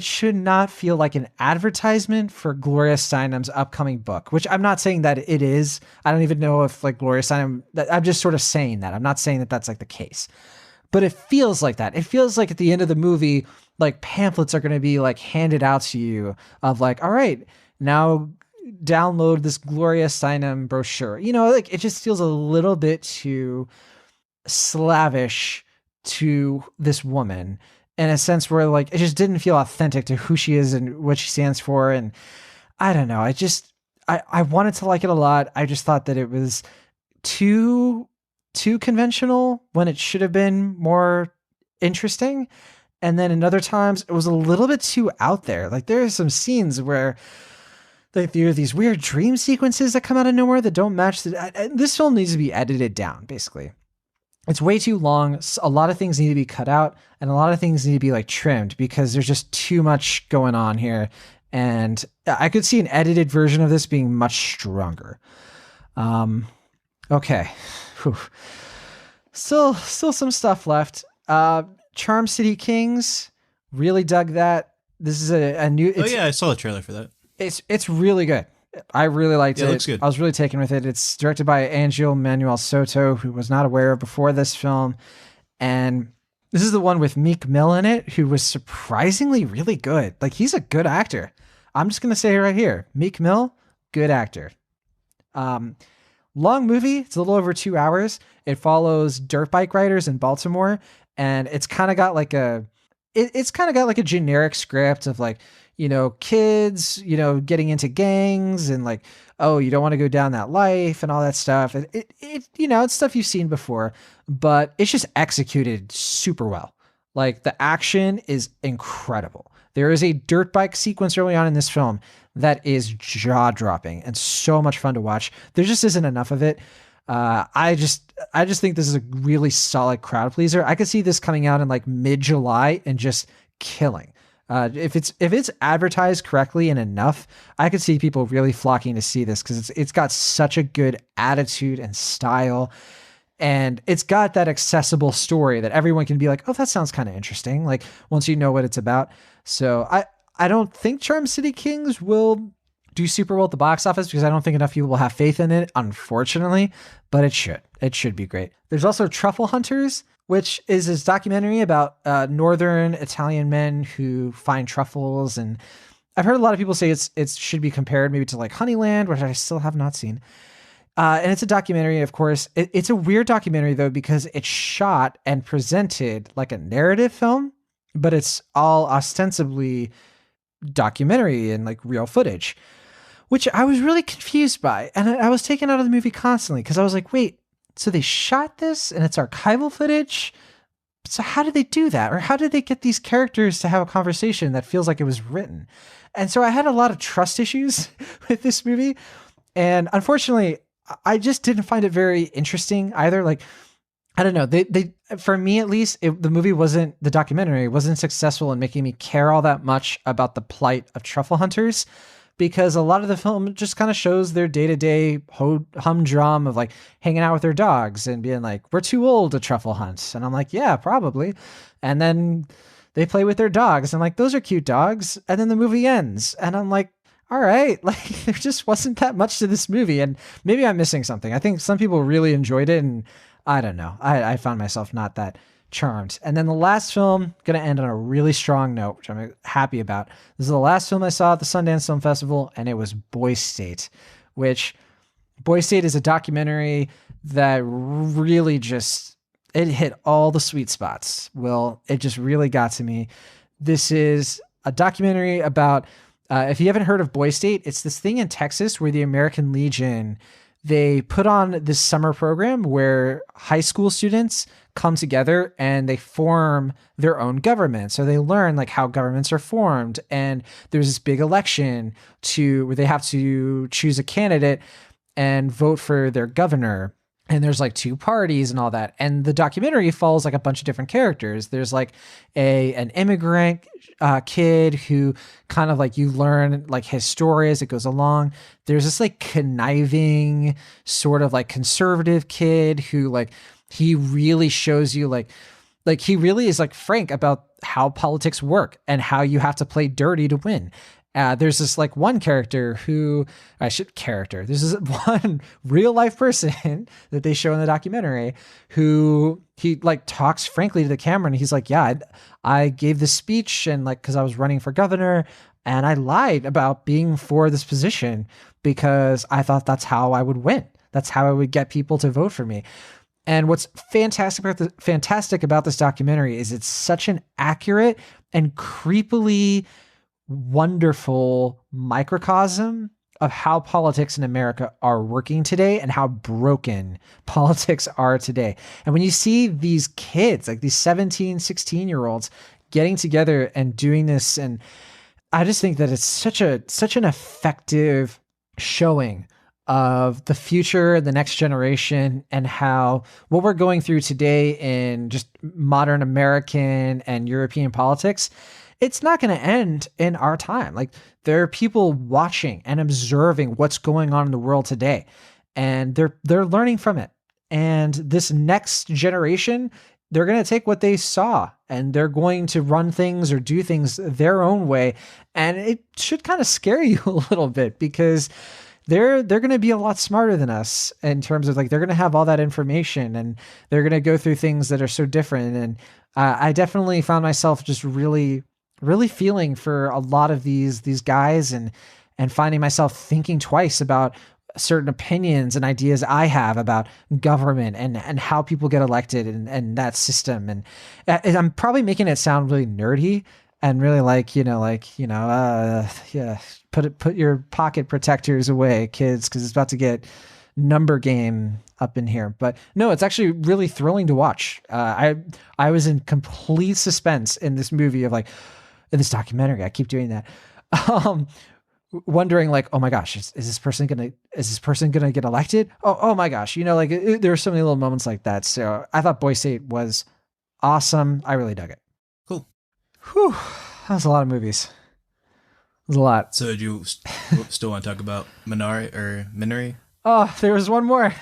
should not feel like an advertisement for Gloria Steinem's upcoming book, which I'm not saying that it is. I don't even know if like Gloria Steinem, I'm just sort of saying that. I'm not saying that that's like the case, but it feels like that. It feels like at the end of the movie, like pamphlets are going to be like handed out to you of like, all right, now download this Gloria Steinem brochure. You know, like it just feels a little bit too slavish to this woman in a sense where like it just didn't feel authentic to who she is and what she stands for. And I don't know, I wanted to like it a lot. I just thought that it was too conventional when it should have been more interesting. And then in other times it was a little bit too out there. Like there are some scenes where like there are these weird dream sequences that come out of nowhere that don't match this film needs to be edited down, basically. It's way too long. A lot of things need to be cut out and a lot of things need to be like trimmed because there's just too much going on here. And I could see an edited version of this being much stronger. Okay. Whew. Still some stuff left. Charm City Kings, really dug that. This is a new. Oh yeah, I saw the trailer for that. It's really good. I really liked it. It looks good. I was really taken with it. It's directed by Angel Manuel Soto, who was not aware of before this film, and this is the one with Meek Mill in it, who was surprisingly really good. Like, he's a good actor. I'm just gonna say it right here, Meek Mill, good actor. Long movie. It's a little over 2 hours. It follows dirt bike riders in Baltimore, and it's kind of got like it's kind of got like a generic script of like, kids, getting into gangs and like, oh, you don't want to go down that life and all that stuff. It's stuff you've seen before, but it's just executed super well. Like, the action is incredible. There is a dirt bike sequence early on in this film that is jaw dropping and so much fun to watch. There just isn't enough of it. I just think this is a really solid crowd pleaser. I could see this coming out in like mid-July and just killing. If it's advertised correctly and enough, I could see people really flocking to see this because it's got such a good attitude and style, and it's got that accessible story that everyone can be like, oh, that sounds kind of interesting. Like, once you know what it's about. So I don't think Charm City Kings will do super well at the box office because I don't think enough people will have faith in it, unfortunately, but it should be great. There's also Truffle Hunters, which is this documentary about northern Italian men who find truffles. And I've heard a lot of people say it should be compared maybe to like Honeyland, which I still have not seen. And it's a documentary, of course. It's a weird documentary, though, because it's shot and presented like a narrative film, but it's all ostensibly documentary and like real footage, which I was really confused by. And I was taken out of the movie constantly because I was like, wait, so they shot this and it's archival footage? So how did they do that? Or how did they get these characters to have a conversation that feels like it was written? And so I had a lot of trust issues with this movie. And unfortunately, I just didn't find it very interesting either. Like, I don't know. They for me at least, the documentary wasn't successful in making me care all that much about the plight of truffle hunters, because a lot of the film just kind of shows their day-to-day humdrum of like hanging out with their dogs and being like, we're too old to truffle hunt. And I'm like, yeah, probably. And then they play with their dogs and like, those are cute dogs. And then the movie ends. And I'm like, all right, like there just wasn't that much to this movie. And maybe I'm missing something. I think some people really enjoyed it, and I don't know. I found myself not that charmed. And then the last film, going to end on a really strong note, which I'm happy about. This is the last film I saw at the Sundance Film Festival, and it was Boy State, which Boy State is a documentary that really it hit all the sweet spots. Well, it just really got to me. This is a documentary about, if you haven't heard of Boy State, it's this thing in Texas where the American Legion, they put on this summer program where high school students come together and they form their own government. So they learn like how governments are formed. And there's this big election where they have to choose a candidate and vote for their governor. And there's like two parties and all that. And the documentary follows like a bunch of different characters. There's like an immigrant kid who kind of like, you learn like his story as it goes along. There's this like conniving sort of like conservative kid who like, he really shows you like he really is like frank about how politics work and how you have to play dirty to win. There's this like one character there's this one real life person that they show in the documentary who he like talks frankly to the camera, and he's like, yeah, I gave this speech and like, cause I was running for governor and I lied about being for this position because I thought that's how I would win. That's how I would get people to vote for me. And what's fantastic about this documentary is it's such an accurate and creepily wonderful microcosm of how politics in America are working today and how broken politics are today. And when you see these kids, like these 17, 16-year-olds getting together and doing this, and I just think that it's such an effective showing of the future, the next generation, and how what we're going through today in just modern American and European politics, it's not going to end in our time. Like, there are people watching and observing what's going on in the world today. and they're learning from it. And this next generation, they're going to take what they saw and they're going to run things or do things their own way. And it should kind of scare you a little bit, because they're going to be a lot smarter than us in terms of like, they're going to have all that information and they're going to go through things that are so different. And I definitely found myself just really, really feeling for a lot of these guys, and finding myself thinking twice about certain opinions and ideas I have about government and how people get elected and that system. And I'm probably making it sound really nerdy and really yeah, put your pocket protectors away, kids, because it's about to get number game up in here. But no, it's actually really thrilling to watch. I was in complete suspense in this movie in this documentary. I keep doing that. Wondering like, oh my gosh, is this person gonna get elected? Oh my gosh, there are so many little moments like that. So I thought Boy State was awesome. I really dug it. Cool. Whew, that was a lot of movies. It was a lot. So did you still want to talk about Minari? Oh, there was one more.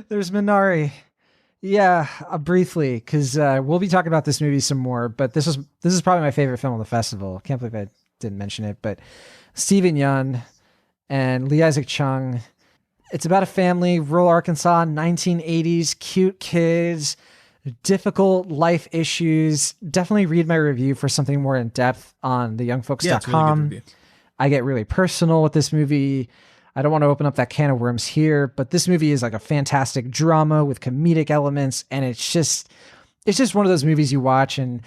There's Minari. Yeah, briefly, because we'll be talking about this movie some more. But this is probably my favorite film of the festival. Can't believe I didn't mention it, but Steven Yeun and Lee Isaac Chung. It's about a family, rural Arkansas, 1980s, cute kids, difficult life issues. Definitely read my review for something more in depth on theyoungfolks.com. Yeah, it's a really good review. I get really personal with this movie. I don't want to open up that can of worms here, but this movie is like a fantastic drama with comedic elements, and it's just one of those movies you watch and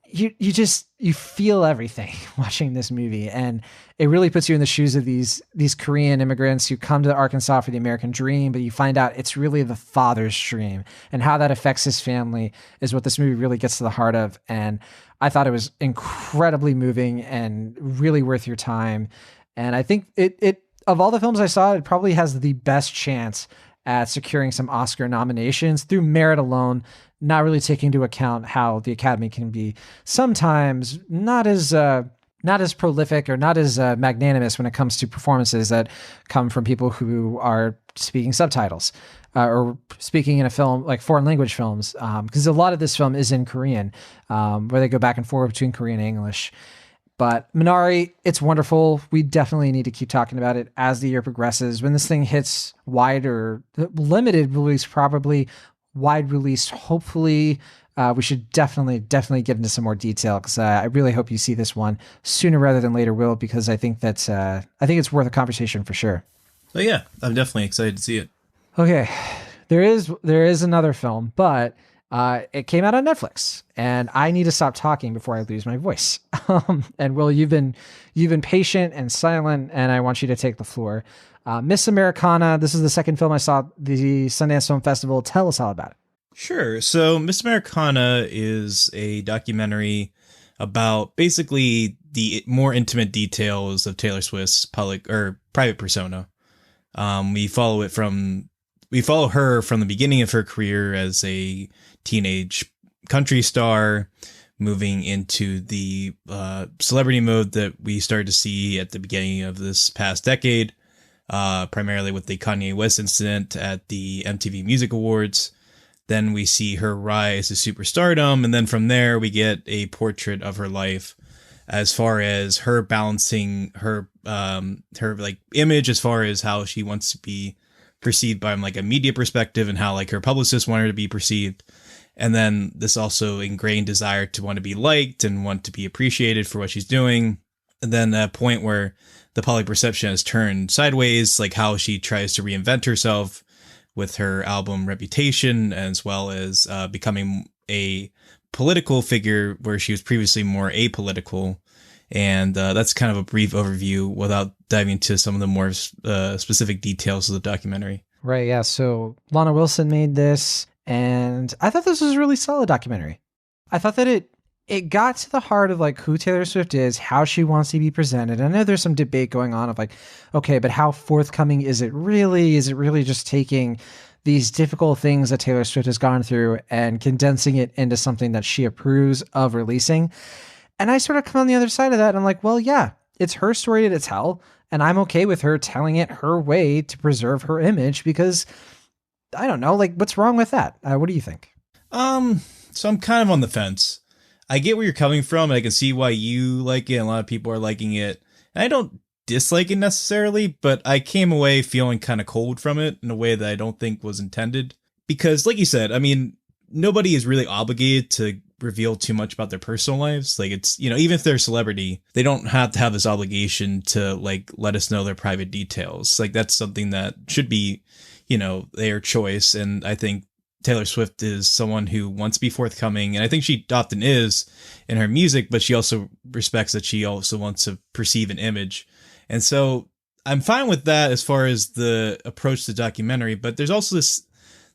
you feel everything watching this movie. And it really puts you in the shoes of these Korean immigrants who come to Arkansas for the American dream, but you find out it's really the father's dream, and how that affects his family is what this movie really gets to the heart of. And I thought it was incredibly moving and really worth your time. And I think it of all the films I saw, it probably has the best chance at securing some Oscar nominations through merit alone, not really taking into account how the Academy can be sometimes not as prolific or not as magnanimous when it comes to performances that come from people who are speaking subtitles or speaking in a film like foreign language films. Because a lot of this film is in Korean, where they go back and forth between Korean and English. But Minari, it's wonderful. We definitely need to keep talking about it as the year progresses. When this thing hits wide or limited release, probably wide release, hopefully, we should definitely get into some more detail, because I really hope you see this one sooner rather than later, Will, because I think it's worth a conversation for sure. So yeah, I'm definitely excited to see it. Okay, there is another film, but it came out on Netflix, and I need to stop talking before I lose my voice. And Will, you've been patient and silent, and I want you to take the floor. Miss Americana. This is the second film I saw at the Sundance Film Festival. Tell us all about it. Sure. So Miss Americana is a documentary about basically the more intimate details of Taylor Swift's public or private persona. We follow her from the beginning of her career as a teenage country star, moving into the celebrity mode that we started to see at the beginning of this past decade, primarily with the Kanye West incident at the MTV Music Awards. Then we see her rise to superstardom, and then from there we get a portrait of her life as far as her balancing her like image as far as how she wants to be perceived by like a media perspective and how like her publicist want her to be perceived. And then this also ingrained desire to want to be liked and want to be appreciated for what she's doing. And then a point where the public perception has turned sideways, like how she tries to reinvent herself with her album Reputation, as well as becoming a political figure where she was previously more apolitical. And that's kind of a brief overview without diving into some of the more specific details of the documentary. Right, yeah. So Lana Wilson made this, and I thought this was a really solid documentary. I thought that it got to the heart of like who Taylor Swift is, how she wants to be presented. I know there's some debate going on of like, okay, but how forthcoming is it really? Is it really just taking these difficult things that Taylor Swift has gone through and condensing it into something that she approves of releasing? And I sort of come on the other side of that. And I'm like, well, yeah, it's her story to tell. And I'm okay with her telling it her way to preserve her image because I don't know, like, what's wrong with that? What do you think? So I'm kind of on the fence. I get where you're coming from, and I can see why you like it, and a lot of people are liking it. And I don't dislike it necessarily, but I came away feeling kind of cold from it in a way that I don't think was intended. Because, like you said, I mean, nobody is really obligated to reveal too much about their personal lives. Like, it's, you know, even if they're a celebrity, they don't have to have this obligation to, like, let us know their private details. Like, that's something that should be, you know, their choice. And I think Taylor Swift is someone who wants to be forthcoming, and I think she often is in her music, but she also respects that she also wants to perceive an image. And so I'm fine with that as far as the approach to the documentary, but there's also this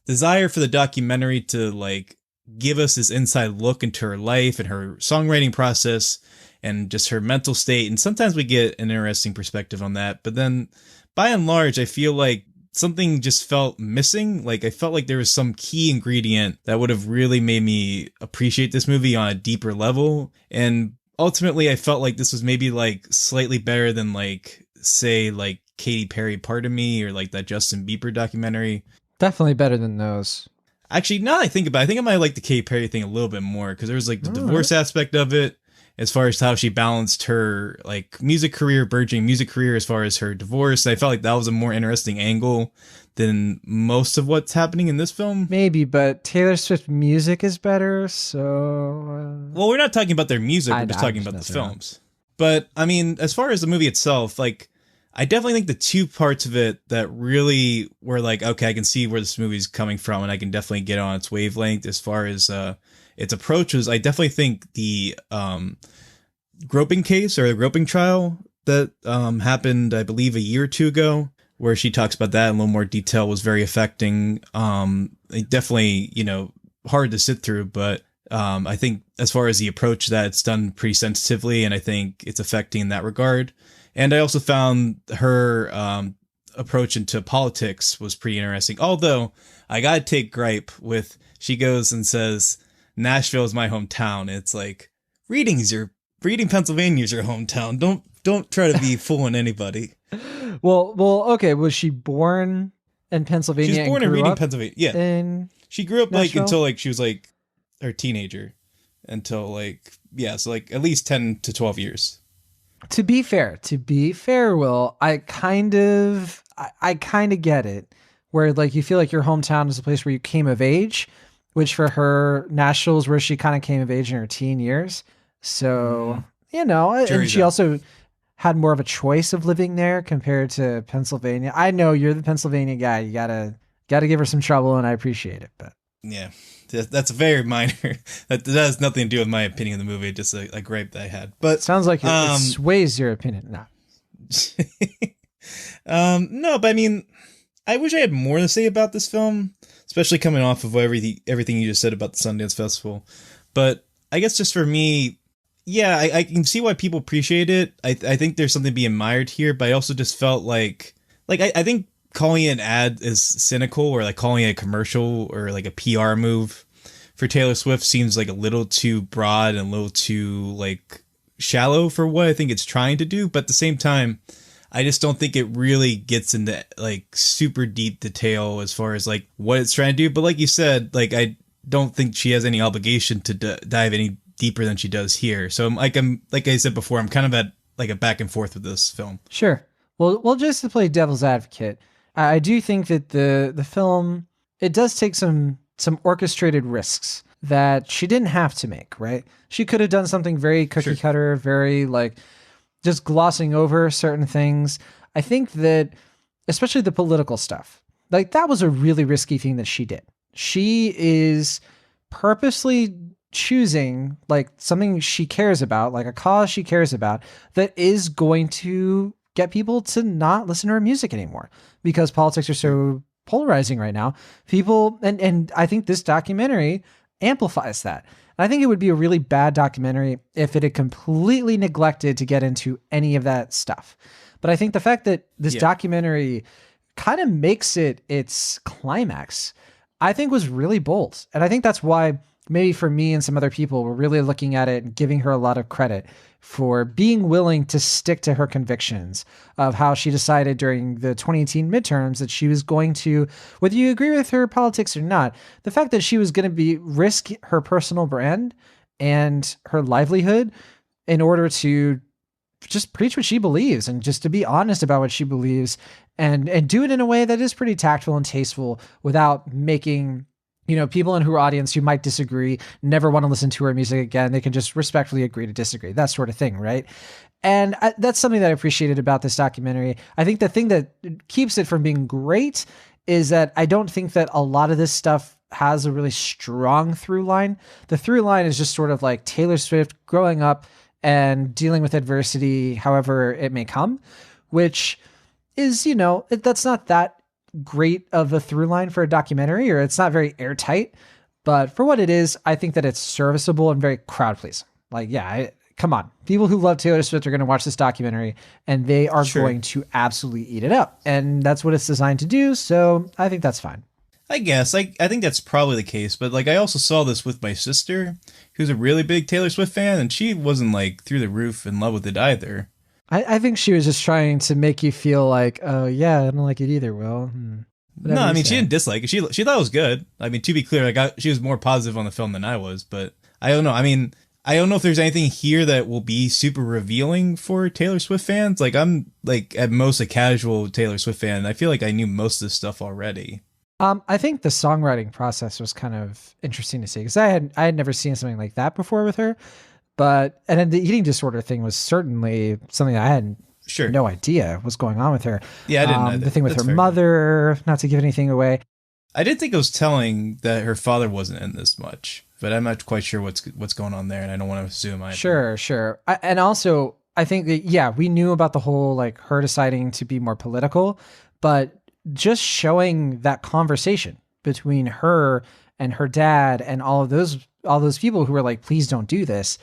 desire for the documentary to, like, give us this inside look into her life and her songwriting process and just her mental state. And sometimes we get an interesting perspective on that, but then by and large, I feel like something just felt missing. Like, I felt like there was some key ingredient that would have really made me appreciate this movie on a deeper level. And ultimately, I felt like this was maybe, like, slightly better than, like, say, like, Katy Perry Part of Me, or like that Justin Bieber documentary. Definitely better than those. Actually, now that I think about it, I think I might like the Katy Perry thing a little bit more, because there was, like, the divorce aspect of it, as far as how she balanced her, like, music career, burgeoning music career, as far as her divorce. I felt like that was a more interesting angle than most of what's happening in this film. Maybe, but Taylor Swift music is better, so... Well, we're not talking about their music, we're just talking about the films. But, I mean, as far as the movie itself, like, I definitely think the two parts of it that really were like, okay, I can see where this movie's coming from, and I can definitely get on its wavelength as far as its approach was. I definitely think the groping case, or the groping trial that happened, I believe, a year or two ago, where she talks about that in a little more detail, was very affecting. Definitely, you know, hard to sit through, but I think as far as the approach that it's done pretty sensitively, and I think it's affecting in that regard. And I also found her approach into politics was pretty interesting. Although I gotta take gripe with, she goes and says, Nashville is my hometown. It's like, Reading, Pennsylvania is your hometown. Don't try to be fooling anybody. Well, okay. Was she born in Pennsylvania? She was born in Reading, Pennsylvania. Yeah. She grew up Nashville? like until like she was like her teenager, until like, yeah, so like at least 10 to 12 years. To be fair, Will, I kind of get it, where like you feel like your hometown is a place where you came of age, which for her, Nashville's where she kind of came of age in her teen years. So, you know, and she also had more of a choice of living there compared to Pennsylvania. I know you're the Pennsylvania guy. You gotta give her some trouble, and I appreciate it. But yeah, that's very minor. That has nothing to do with my opinion of the movie. Just a gripe that I had. But sounds like it sways your opinion. No. No, but I mean, I wish I had more to say about this film, especially coming off of everything you just said about the Sundance Festival. But I guess just for me, yeah, I can see why people appreciate it. I think there's something to be admired here, but I also just felt like I think calling it an ad is cynical, or like calling it a commercial or like a PR move for Taylor Swift seems like a little too broad and a little too like shallow for what I think it's trying to do. But at the same time, I just don't think it really gets into like super deep detail as far as like what it's trying to do. But like you said, like, I don't think she has any obligation to dive any deeper than she does here. So like I said before, I'm kind of at like a back and forth with this film. Sure. Well, just to play devil's advocate, I do think that the film, it does take some orchestrated risks that she didn't have to make, right? She could have done something very cookie cutter, very like just glossing over certain things. I think that especially the political stuff, like that was a really risky thing that she did. She is purposely choosing like something she cares about, like a cause she cares about, that is going to get people to not listen to her music anymore because politics are so polarizing right now. People, and I think this documentary amplifies that. I think it would be a really bad documentary if it had completely neglected to get into any of that stuff. But I think the fact that this documentary kind of makes it its climax, I think was really bold. And I think that's why maybe for me and some other people, we're really looking at it and giving her a lot of credit for being willing to stick to her convictions of how she decided during the 2018 midterms that she was going to, whether you agree with her politics or not, the fact that she was going to be risk her personal brand and her livelihood in order to just preach what she believes and just to be honest about what she believes and do it in a way that is pretty tactful and tasteful without making, people in her audience who might disagree never want to listen to her music again. They can just respectfully agree to disagree, that sort of thing. Right. And that's something that I appreciated about this documentary. I think the thing that keeps it from being great is that I don't think that a lot of this stuff has a really strong through line. The through line is just sort of like Taylor Swift growing up and dealing with adversity, however it may come, which is, that's not that great of a through line for a documentary, or it's not very airtight, but for what it is, I think that it's serviceable and very crowd pleasing. Like, yeah, come on. People who love Taylor Swift are going to watch this documentary and they are going to absolutely eat it up. And that's what it's designed to do. So I think that's fine. I guess. I think that's probably the case. But I also saw this with my sister, who's a really big Taylor Swift fan, and she wasn't through the roof in love with it either. I think she was just trying to make you feel like, oh yeah, I don't like it either, Will. No, I mean, she didn't dislike it. She thought it was good. I mean, to be clear, she was more positive on the film than I was, but I don't know. I mean, I don't know if there's anything here that will be super revealing for Taylor Swift fans. I'm at most a casual Taylor Swift fan, and I feel like I knew most of this stuff already. I think the songwriting process was kind of interesting to see because I had never seen something like that before with her. And then the eating disorder thing was certainly something I had no idea was going on with her. Yeah, I didn't know that. The thing with her mother, not to give anything away. I did think it was telling that her father wasn't in this much, but I'm not quite sure what's going on there, and I don't want to assume either. Sure. And also, I think that, we knew about the whole, her deciding to be more political, but just showing that conversation between her and her dad and all those people who were like, please don't do this.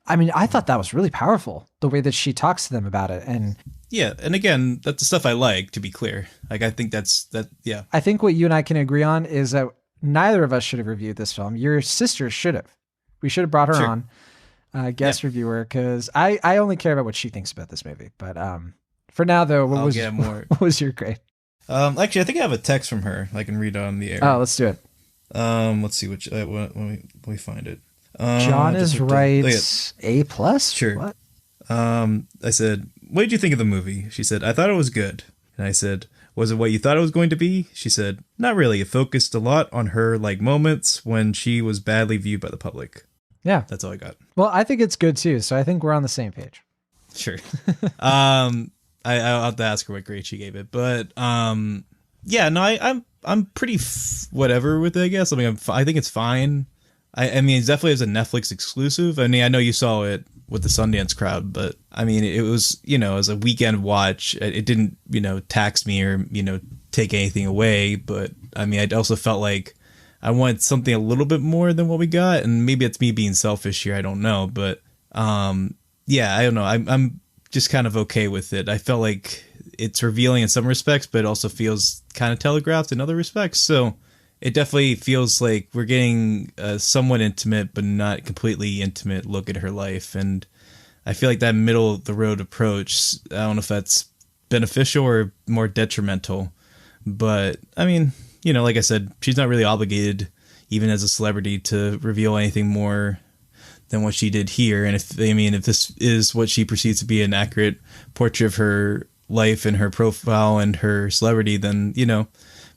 I mean, I thought that was really powerful, the way that she talks to them about it. And yeah. And again, that's the stuff I like, to be clear. I think that. Yeah. I think what you and I can agree on is that neither of us should have reviewed this film. Your sister should have. We should have brought her on, guest reviewer, because I only care about what she thinks about this movie. But for now, though, what was your grade? Actually, I think I have a text from her I can read on the air. Oh, let's do it. Let's see which when we find it. John is right. A+? Sure. What? I said, what did you think of the movie? She said, I thought it was good. And I said, was it what you thought it was going to be? She said, not really. It focused a lot on her moments when she was badly viewed by the public. Yeah. That's all I got. Well, I think it's good too. So I think we're on the same page. Sure. I'll have to ask her what grade she gave it, but yeah, no, I'm pretty whatever with it, I guess. I mean, I think it's fine. I mean, it's definitely as a Netflix exclusive. I mean, I know you saw it with the Sundance crowd, but I mean, it was, as a weekend watch, it didn't, tax me or, take anything away. But I mean, I also felt like I wanted something a little bit more than what we got. And maybe it's me being selfish here. I don't know. But yeah, I don't know. I'm just kind of okay with it. I felt like it's revealing in some respects, but it also feels kind of telegraphed in other respects. So it definitely feels like we're getting a somewhat intimate, but not completely intimate look at her life. And I feel like that middle of the road approach, I don't know if that's beneficial or more detrimental. But I mean, like I said, she's not really obligated, even as a celebrity, to reveal anything more than what she did here. And if this is what she perceives to be an accurate portrait of her life and her profile and her celebrity, then,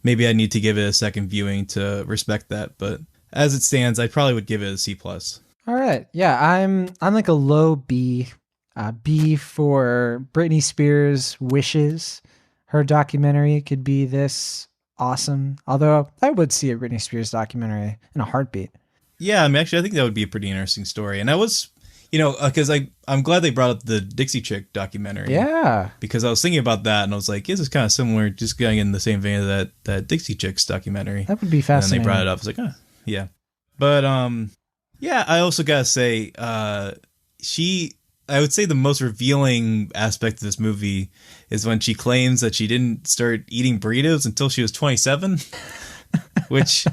maybe I need to give it a second viewing to respect that. But as it stands, I probably would give it a C+. All right. Yeah, I'm like a low B. B for Britney Spears' Wishes. Her documentary could be this awesome. Although I would see a Britney Spears documentary in a heartbeat. Yeah, I mean, actually, I think that would be a pretty interesting story. And I was, because I'm glad they brought up the Dixie Chick documentary. Yeah. Because I was thinking about that, and I was like, this is kind of similar, just going in the same vein of that Dixie Chicks documentary. That would be fascinating. And then they brought it up. I was like, yeah. But, yeah, I also got to say, I would say the most revealing aspect of this movie is when she claims that she didn't start eating burritos until she was 27, which...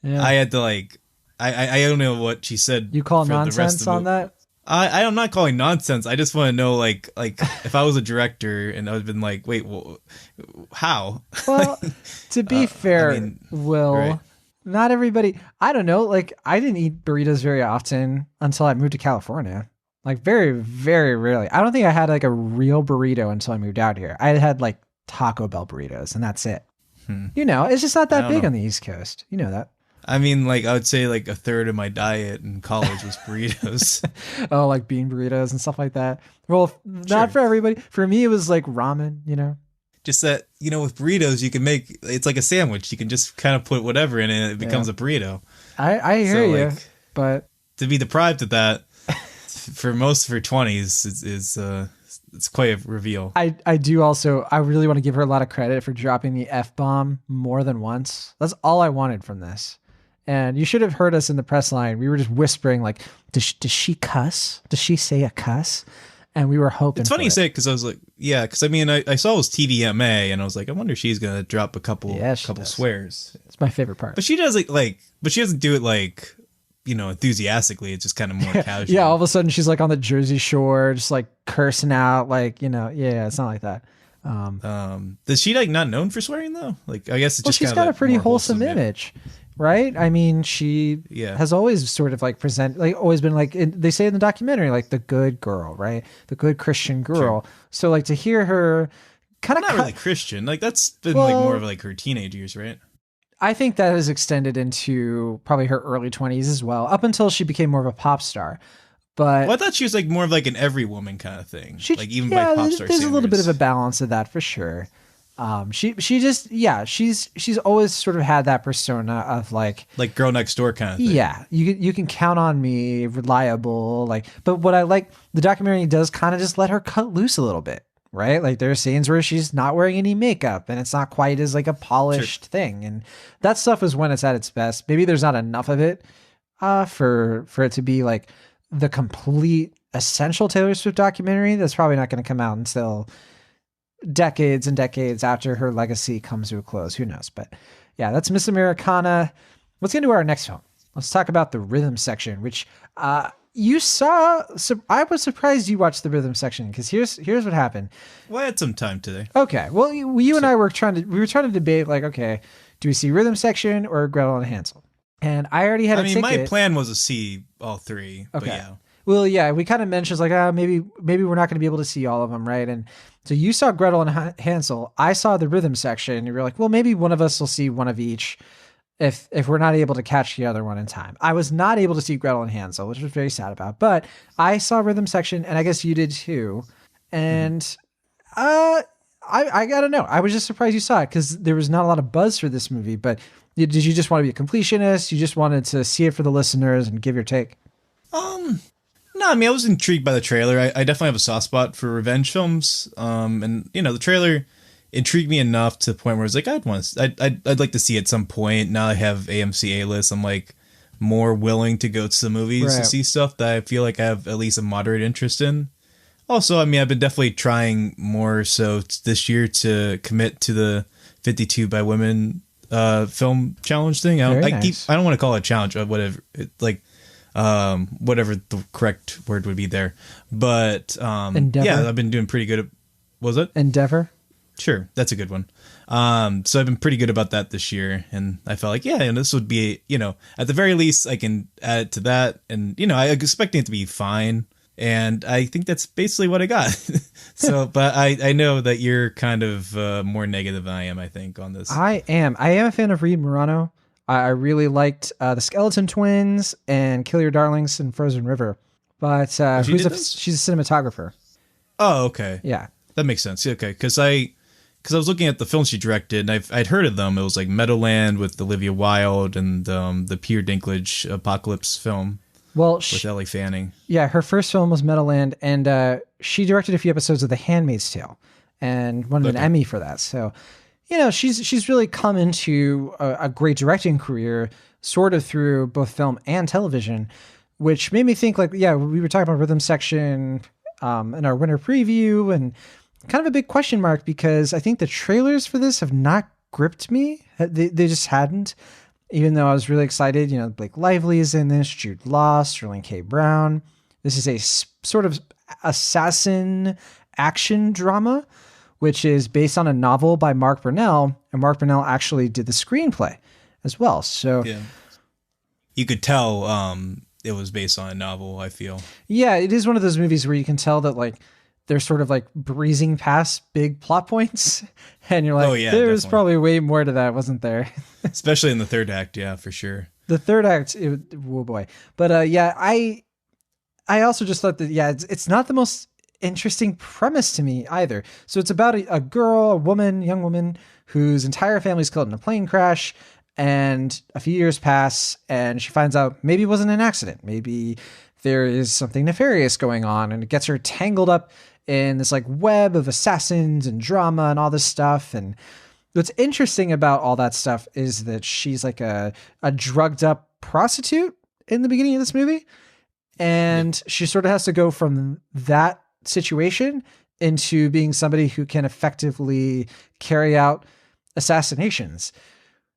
Yeah. I had to I don't know what she said. You call for the rest nonsense of the on that? I'm not calling nonsense. I just want to know, like if I was a director and I would have been like, wait, well, how? Well, to be fair, Will, right. not everybody, I don't know, like I didn't eat burritos very often until I moved to California. Like very, very rarely. I don't think I had like a real burrito until I moved out here. I had like Taco Bell burritos and that's it. You know, it's just not that big on the East Coast. You know that. I mean, like, I would say like a third of my diet in college was burritos. Oh, like bean burritos and stuff like that. Well, not for everybody. For me, it was like ramen, you know? Just that, you know, with burritos, you can make, it's like a sandwich. You can just kind of put whatever in it and it becomes a burrito. I hear you, like, but to be deprived of that for most of her 20s is it's quite a reveal. I do also, I really want to give her a lot of credit for dropping the F-bomb more than once. That's all I wanted from this. And you should have heard us in the press line. We were just whispering, like, does she cuss? Does she say a cuss? And we were hoping. It's funny you say it because I was like, yeah, because I mean, I saw it was TVMA, and I was like, I wonder if she's gonna drop a couple swears. It's my favorite part. But she does but she doesn't do it like, you know, enthusiastic. It's just kind of more casual. Yeah, all of a sudden she's like on the Jersey Shore, just like cursing out, like, you know, yeah, it's not like that. Is she like not known for swearing though? Like, I guess it's just she's got a pretty wholesome image. Right? I mean, she has always sort of like always been like, they say in the documentary, like the good girl, right? The good Christian girl. Sure. So like to hear her kind of not really Christian, like that's been like more of like her teenage years, right? I think that has extended into probably her early 20s as well, up until she became more of a pop star. But I thought she was like more of like an every woman kind of thing. Like even by pop star standards. There's a little bit of a balance of that for sure. She just she's always sort of had that persona of like girl next door kind of thing. Yeah, you can count on me, reliable. Like, but what I like, the documentary does kind of just let her cut loose a little bit, right? Like there are scenes where she's not wearing any makeup and it's not quite as like a polished thing, and that stuff is when it's at its best. Maybe there's not enough of it for it to be like the complete essential Taylor Swift documentary. That's probably not going to come out until decades and decades after her legacy comes to a close. Who knows? But yeah, that's Miss Americana. Let's get into our next film. Let's talk about the rhythm section, which you saw. So I was surprised you watched the rhythm section because here's what happened. Well, I had some time today. Okay. Well, you and I were trying to debate like, okay, do we see rhythm section or Gretel and Hansel? And I already had a ticket. My plan was to see all three. Okay. But yeah. Well, yeah, we kind of mentioned like, maybe we're not going to be able to see all of them, right? And so you saw Gretel and Hansel. I saw the rhythm section. And you were like, well, maybe one of us will see one of each if we're not able to catch the other one in time. I was not able to see Gretel and Hansel, which I was very sad about. But I saw rhythm section, and I guess you did too. And I gotta know. I was just surprised you saw it because there was not a lot of buzz for this movie. But did you just want to be a completionist? You just wanted to see it for the listeners and give your take? No, I mean, I was intrigued by the trailer. I definitely have a soft spot for revenge films. And you know, the trailer intrigued me enough to the point where I was like, I'd like to see it at some point. Now I have AMC A-list. I'm like more willing to go to the movies to see stuff that I feel like I have at least a moderate interest in. Also, I mean, I've been definitely trying more so this year to commit to the 52 by women film challenge thing. I don't want to call it a challenge, or whatever. Whatever the correct word would be there. But Endeavor. Yeah, I've been doing pretty good. Was it? Endeavor? Sure, that's a good one. So I've been pretty good about that this year, and I felt like, yeah, and this would be, you know, at the very least, I can add it to that, and, you know, I was expecting it to be fine, and I think that's basically what I got. So, but I know that you're kind of more negative than I am, I think, on this. I am a fan of Reed Morano. I really liked the Skeleton Twins and Kill Your Darlings and Frozen River. But she's a cinematographer. Oh, okay. Yeah. That makes sense. Okay, because I was looking at the films she directed, and I'd heard of them. It was like Meadowland with Olivia Wilde and the Peter Dinklage Apocalypse film. Well, with Ellie Fanning. Yeah, her first film was Meadowland, and she directed a few episodes of The Handmaid's Tale and won an Emmy for that. So, you know, she's really come into a great directing career sort of through both film and television, which made me think like, yeah, we were talking about rhythm section in our winter preview, and kind of a big question mark because I think the trailers for this have not gripped me. They just hadn't. even though I was really excited. You know, Blake Lively is in this, Jude Law, Sterling K. Brown. This is a sort of assassin action drama, which is based on a novel by Mark Brunell, and Mark Brunell actually did the screenplay as well. So Yeah. You could tell it was based on a novel, I feel. yeah, it is one of those movies where you can tell that like they're sort of like breezing past big plot points, and you're like, Oh, yeah, there's definitely. probably way more to that, wasn't there? Especially in the third act, yeah, for sure. The third act, oh boy. But yeah, I also just thought that, yeah, it's not the most interesting premise to me either. So it's about a girl, young woman, whose entire family's killed in a plane crash. And a few years pass, and she finds out maybe it wasn't an accident. Maybe there is something nefarious going on, and it gets her tangled up in this like web of assassins and drama and all this stuff. And what's interesting about all that stuff is that she's like a drugged up prostitute in the beginning of this movie. And she sort of has to go from that situation into being somebody who can effectively carry out assassinations,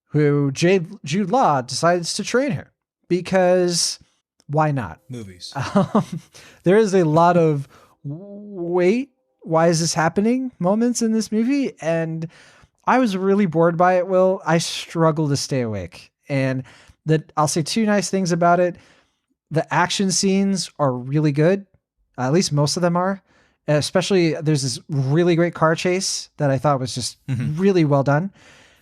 who Jude Law decides to train her because why not? Movies. There is a lot of wait, why is this happening moments in this movie. And I was really bored by it, Will. I struggle to stay awake. And I'll say two nice things about it. The action scenes are really good. At least most of them are. Especially there's this really great car chase that I thought was just really well done.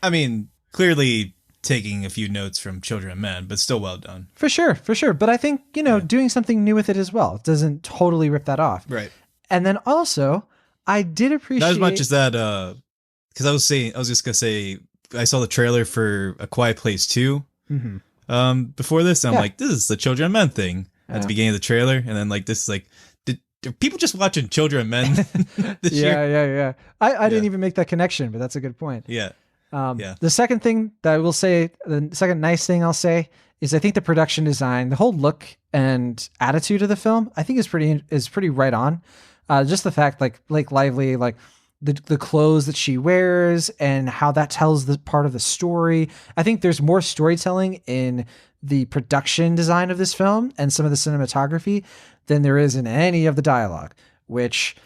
I mean, clearly taking a few notes from Children of Men, but still well done. For sure. But I think, doing something new with it as well. It doesn't totally rip that off. Right. And then also, I did appreciate... Not as much as that, because I was just going to say, I saw the trailer for A Quiet Place 2 before this, and I'm like, this is the Children of Men thing at the beginning of the trailer, and then like this is like, are people just watching Children of Men this year? Yeah. I didn't even make that connection, but that's a good point. Yeah. The second thing that I will say, the second nice thing I'll say, is I think the production design, the whole look and attitude of the film, I think is pretty right on. Just the fact, like Blake Lively, like the clothes that she wears and how that tells the part of the story. I think there's more storytelling in the production design of this film and some of the cinematography than there is in any of the dialogue, which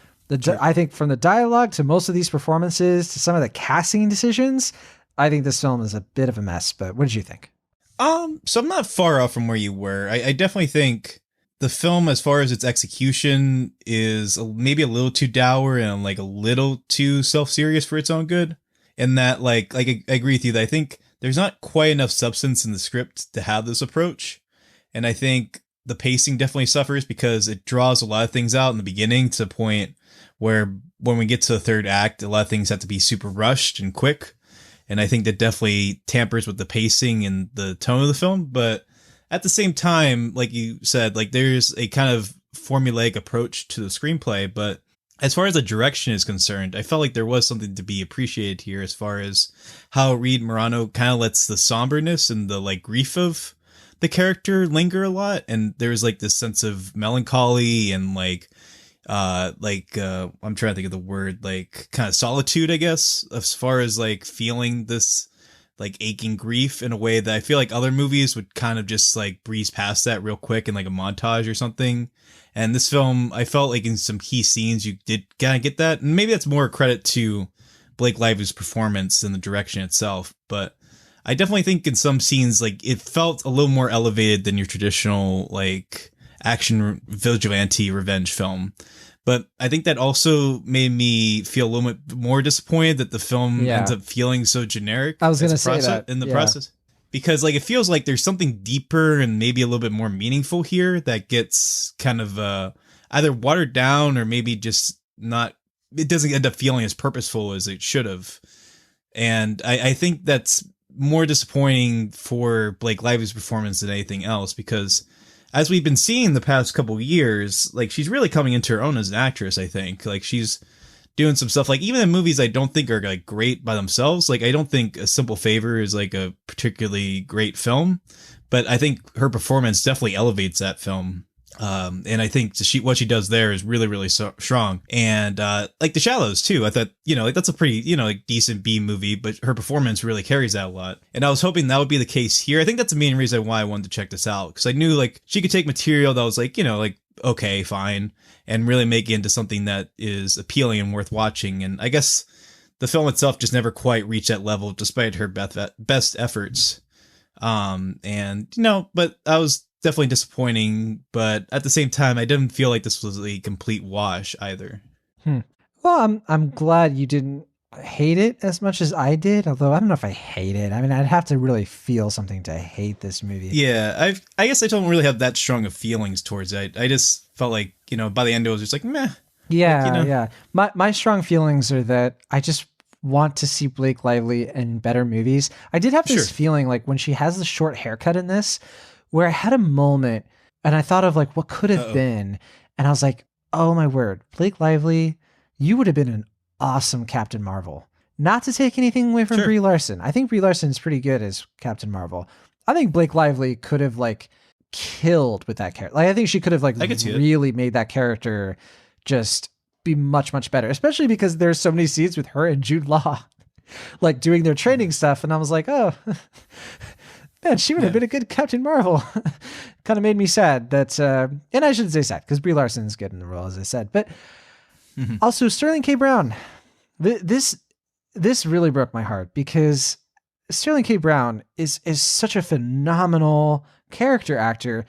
I think from the dialogue to most of these performances to some of the casting decisions, I think this film is a bit of a mess. But what did you think? So I'm not far off from where you were. I definitely think the film, as far as its execution, is maybe a little too dour and like a little too self-serious for its own good. And that like I agree with you that I think there's not quite enough substance in the script to have this approach. And I think the pacing definitely suffers because it draws a lot of things out in the beginning to the point where when we get to the third act, a lot of things have to be super rushed and quick. And I think that definitely tampers with the pacing and the tone of the film. But at the same time, like you said, like there's a kind of formulaic approach to the screenplay. But as far as the direction is concerned, I felt like there was something to be appreciated here as far as how Reed Morano kind of lets the somberness and the like grief of the character linger a lot. And there's like this sense of melancholy and I'm trying to think of the word, like kind of solitude, I guess, as far as like feeling this like aching grief in a way that I feel like other movies would kind of just like breeze past that real quick in like a montage or something. And this film, I felt like in some key scenes, you did kind of get that. And maybe that's more credit to Blake Lively's performance than the direction itself. But I definitely think in some scenes, like it felt a little more elevated than your traditional like action vigilante revenge film. But I think that also made me feel a little bit more disappointed that the film ends up feeling so generic. I was going to say that in the process, because like it feels like there's something deeper and maybe a little bit more meaningful here that gets kind of either watered down or maybe just not. It doesn't end up feeling as purposeful as it should have, and I think that's more disappointing for Blake Lively's performance than anything else, because as we've been seeing the past couple of years, like she's really coming into her own as an actress. I think like she's doing some stuff like even in movies I don't think are like great by themselves. Like I don't think A Simple Favor is like a particularly great film, but I think her performance definitely elevates that film. And I think what she does there is really, really strong. And, like The Shallows too. I thought, like that's a pretty, like decent B movie, but her performance really carries that a lot. And I was hoping that would be the case here. I think that's the main reason why I wanted to check this out. Cause I knew like she could take material that was like, like, okay, fine, and really make it into something that is appealing and worth watching. And I guess the film itself just never quite reached that level despite her best efforts. But I was definitely disappointing, but at the same time, I didn't feel like this was a complete wash either. Well, I'm glad you didn't hate it as much as I did, although I don't know if I hate it. I mean, I'd have to really feel something to hate this movie. Yeah, I guess I don't really have that strong of feelings towards it. I just felt like, by the end it was just like, meh. Yeah, yeah. My strong feelings are that I just want to see Blake Lively in better movies. I did have this feeling like when she has the short haircut in this, where I had a moment and I thought of like what could have been. And I was like, oh my word, Blake Lively, you would have been an awesome Captain Marvel. Not to take anything away from Brie Larson. I think Brie Larson is pretty good as Captain Marvel. I think Blake Lively could have like killed with that character. Like I think she could have like really made that character just be much, much better, especially because there's so many scenes with her and Jude Law like doing their training stuff. And I was like, oh, man, she would have been a good Captain Marvel. Kind of made me sad that, and I shouldn't say sad because Brie Larson is good in the role, as I said, but also Sterling K. Brown. This really broke my heart because Sterling K. Brown is such a phenomenal character actor.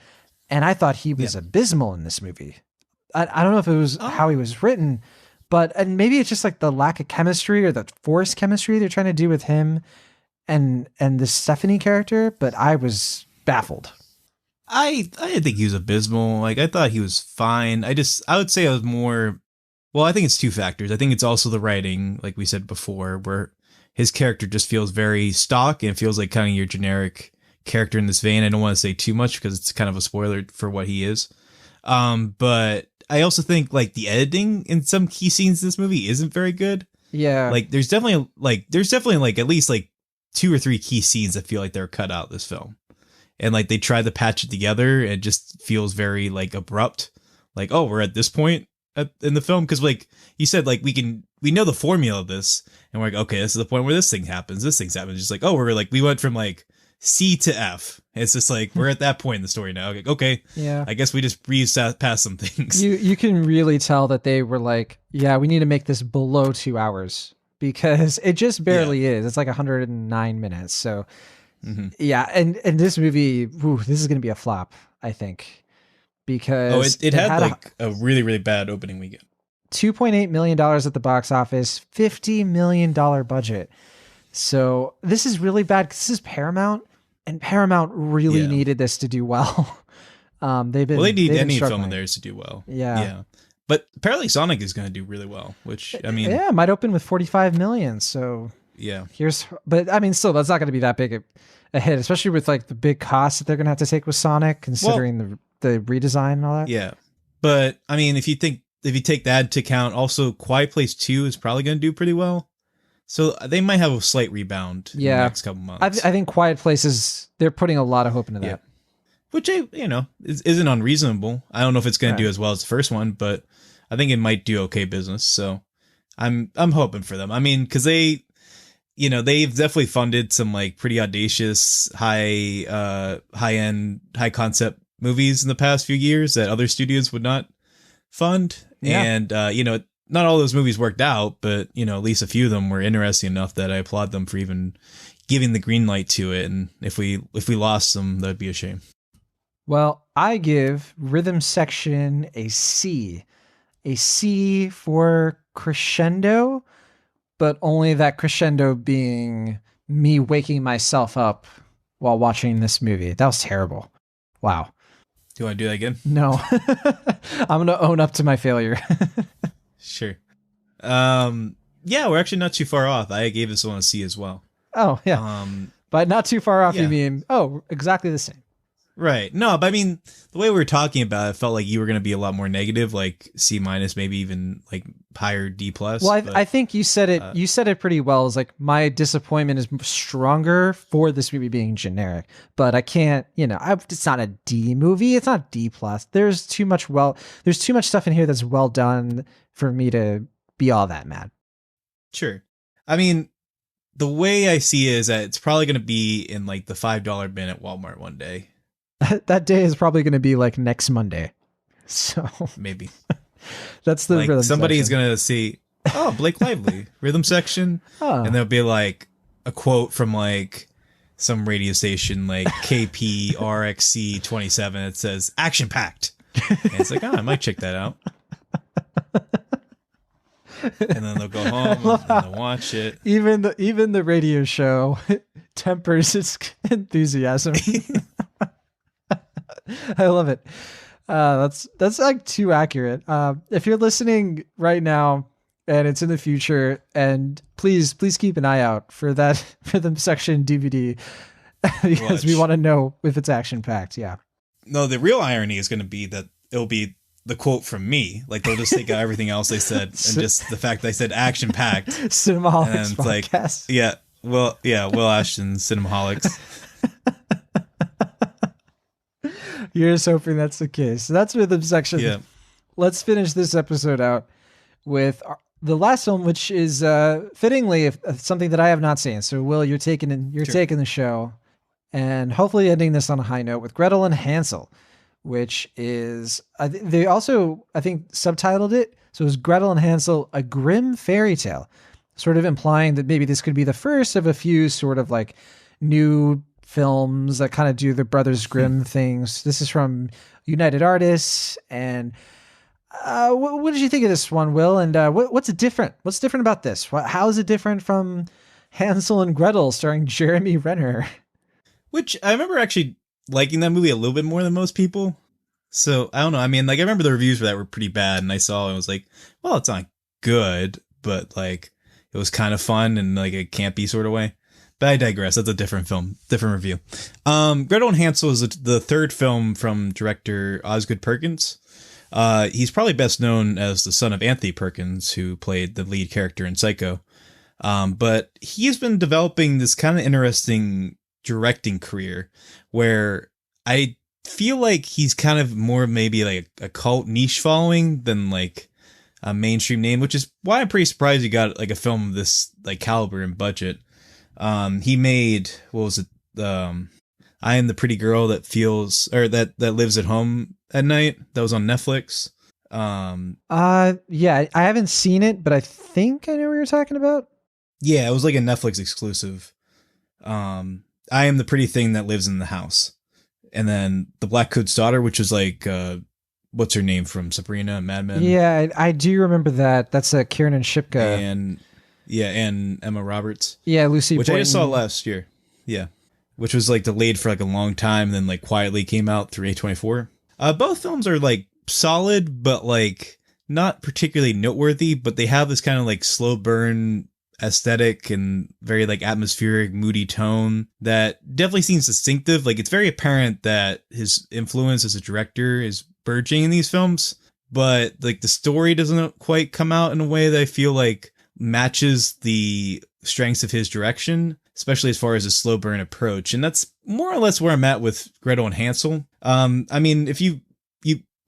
And I thought he was abysmal in this movie. I don't know if it was how he was written, and maybe it's just like the lack of chemistry or the forced chemistry they're trying to do with him and the Stephanie character, but I was baffled. I didn't think he was abysmal. Like I thought he was fine. I would say I was more, well, I think it's two factors. I think it's also the writing, like we said before, where his character just feels very stock and it feels like kind of your generic character in this vein. I don't want to say too much because it's kind of a spoiler for what he is. But I also think like the editing in some key scenes in this movie isn't very good. Yeah. Like there's definitely like at least like 2 or 3 key scenes that feel like they're cut out of this film. And like they tried to patch it together and it just feels very like abrupt. Like, oh, we're at this point in the film. Cause like you said, like we know the formula of this and we're like, okay, this is the point where this thing happens. This thing's happening. Just like, oh, we went from like C to F. It's just like we're at that point in the story now. Like, okay, yeah, I guess we just breezed past some things. You can really tell that they were like, yeah, we need to make this below 2 hours because it just barely is. It's like 109 minutes. So yeah, and this movie, this is going to be a flop, I think, because it had like a really, really bad opening weekend. $2.8 million at the box office, $50 million budget. So this is really bad. This is Paramount. And Paramount really needed this to do well. They need any film of theirs to do well. Yeah. But apparently Sonic is going to do really well, which I mean, it might open with 45 million. So yeah, but I mean, still, that's not going to be that big a hit, especially with like the big costs that they're going to have to take with Sonic, considering the redesign and all that. Yeah, but I mean, if you take that into account, also Quiet Place 2 is probably going to do pretty well. So they might have a slight rebound in the next couple months. I think Quiet Places, they're putting a lot of hope into that. Which, isn't unreasonable. I don't know if it's going to do as well as the first one, but I think it might do okay business. So I'm hoping for them. I mean, because they've definitely funded some like pretty audacious, high-end, high-concept movies in the past few years that other studios would not fund. Yeah. And, not all those movies worked out, but, at least a few of them were interesting enough that I applaud them for even giving the green light to it. And if we lost them, that'd be a shame. Well, I give Rhythm Section a C. A C for crescendo, but only that crescendo being me waking myself up while watching this movie. That was terrible. Wow. Do you want to do that again? No. I'm going to own up to my failure. Sure. Yeah, we're actually not too far off. I gave this one a C as well. Oh, yeah. But not too far off, you mean, exactly the same. Right. No, but I mean, the way we were talking about it, felt like you were going to be a lot more negative, like C minus, maybe even like higher D plus. Well, I think you said it. You said it pretty well. It's like my disappointment is stronger for this movie being generic, but I can't. It's not a D movie. It's not D plus. There's too much. There's too much stuff in here that's well done for me to be all that mad. Sure. I mean, the way I see it is that it's probably going to be in like the $5 bin at Walmart one day. That day is probably going to be like next Monday. So maybe that's the like rhythm somebody's section. going to see, oh, Blake Lively rhythm section. Oh. And there'll be like a quote from like some radio station, like KPRXC 27. It says action packed. And it's like, oh, I might check that out. And then they'll go home and they'll watch it. Even the radio show tempers its enthusiasm. I love it. That's like too accurate. If you're listening right now and it's in the future, and please keep an eye out for that rhythm section DVD because we want to know if it's action packed. Yeah. No, the real irony is going to be that it'll be the quote from me. Like they'll just take out everything else they said and just the fact that I said action packed. Cinemaholics and podcast. Like, Will Ashton, Cinemaholics. You're just hoping that's the case. So that's rhythm section. Yeah. Let's finish this episode out with the last film, which is fittingly something that I have not seen. So, Will, you're taking the show, and hopefully ending this on a high note with Gretel and Hansel, which is they also, I think, subtitled it. So it was Gretel and Hansel, a grim fairy tale, sort of implying that maybe this could be the first of a few sort of like new films that kind of do the Brothers Grimm things. This is from United Artists. And what did you think of this one, Will? And what's different? What's different about this? How is it different from Hansel and Gretel starring Jeremy Renner? Which I remember actually liking that movie a little bit more than most people. So I don't know. I mean, like I remember the reviews for that were pretty bad, and I saw it and was like, well, it's not good, but like it was kind of fun in like a campy sort of way. But I digress. That's a different film, different review. Gretel and Hansel is the third film from director Osgood Perkins. He's probably best known as the son of Anthony Perkins, who played the lead character in Psycho. But he's been developing this kind of interesting directing career where I feel like he's kind of more maybe like a cult niche following than like a mainstream name, which is why I'm pretty surprised he got like a film of this like caliber and budget. He made, what was it? I Am the Pretty Girl That Feels, or that lives at home at night. That was on Netflix. Yeah, I haven't seen it, but I think I know what you're talking about. Yeah, it was like a Netflix exclusive. I Am the Pretty Thing That Lives in the House. And then The Black Coat's Daughter, which was like, what's her name from Sabrina and Mad Men? Yeah, I do remember that. That's Kieran and Shipka. And Emma Roberts. Yeah, Lucy Which Boynton. I just saw last year. Yeah. Which was like delayed for like a long time, then like quietly came out through A24. Both films are like solid, but like not particularly noteworthy, but they have this kind of like slow burn aesthetic and very like atmospheric, moody tone that definitely seems distinctive. Like it's very apparent that his influence as a director is burgeoning in these films, but like the story doesn't quite come out in a way that I feel like matches the strengths of his direction, especially as far as a slow burn approach. And that's more or less where I'm at with Gretel and Hansel. I mean, if you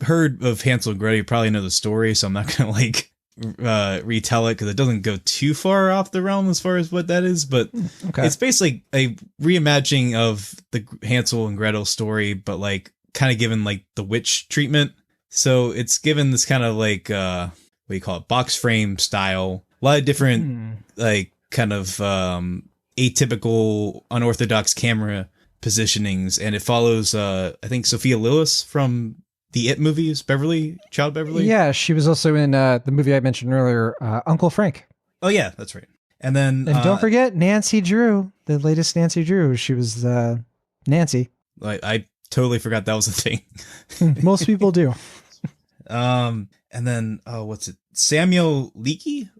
heard of Hansel and Gretel, you probably know the story, so I'm not gonna like retell it because it doesn't go too far off the realm as far as what that is, but okay. It's basically a reimagining of the Hansel and Gretel story, but like kind of given like the witch treatment. So it's given this kind of like what do you call it, box frame style, a lot of different like kind of atypical unorthodox camera positionings, and it follows I think Sophia Lillis from the It movies, Child Beverly. Yeah, she was also in the movie I mentioned earlier, Uncle Frank. Oh yeah, that's right. And then don't forget Nancy Drew, the latest Nancy Drew. She was Nancy. I totally forgot that was a thing. Most people do. And then what's it? Samuel Lakey?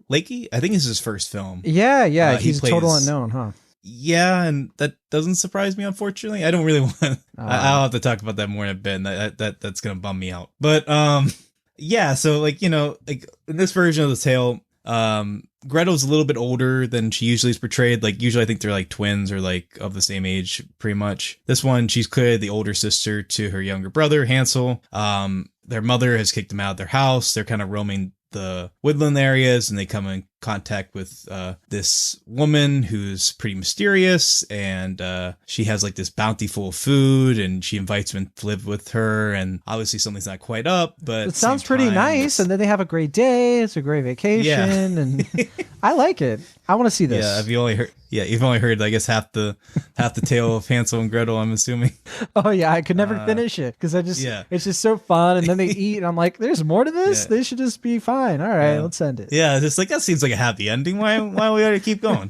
I think this is his first film. Yeah. He's a total unknown, huh? Yeah, and that doesn't surprise me, unfortunately. I don't really want. I'll have to talk about that more in a bit. And that's gonna bum me out. But Yeah, so like, you know, like in this version of the tale, Gretel's a little bit older than she usually is portrayed. Like usually I think they're like twins or like of the same age pretty much. This one, she's clearly the older sister to her younger brother, Hansel. Their mother has kicked them out of their house. They're kind of roaming the woodland areas, and they come in contact with this woman who's pretty mysterious, and she has like this bountiful food, and she invites him to live with her, and obviously something's not quite up, but it sounds pretty nice, and then they have a great day. It's a great vacation, and I like it. I want to see this. Yeah, you've only heard I guess half the tale of Hansel and Gretel, I'm assuming. Oh yeah, I could never finish it because it's just so fun, and then they eat, and I'm like, there's more to this. They should just be fine. All right, let's end it. Yeah, it's just like that seems like a happy ending. Why we gotta keep going?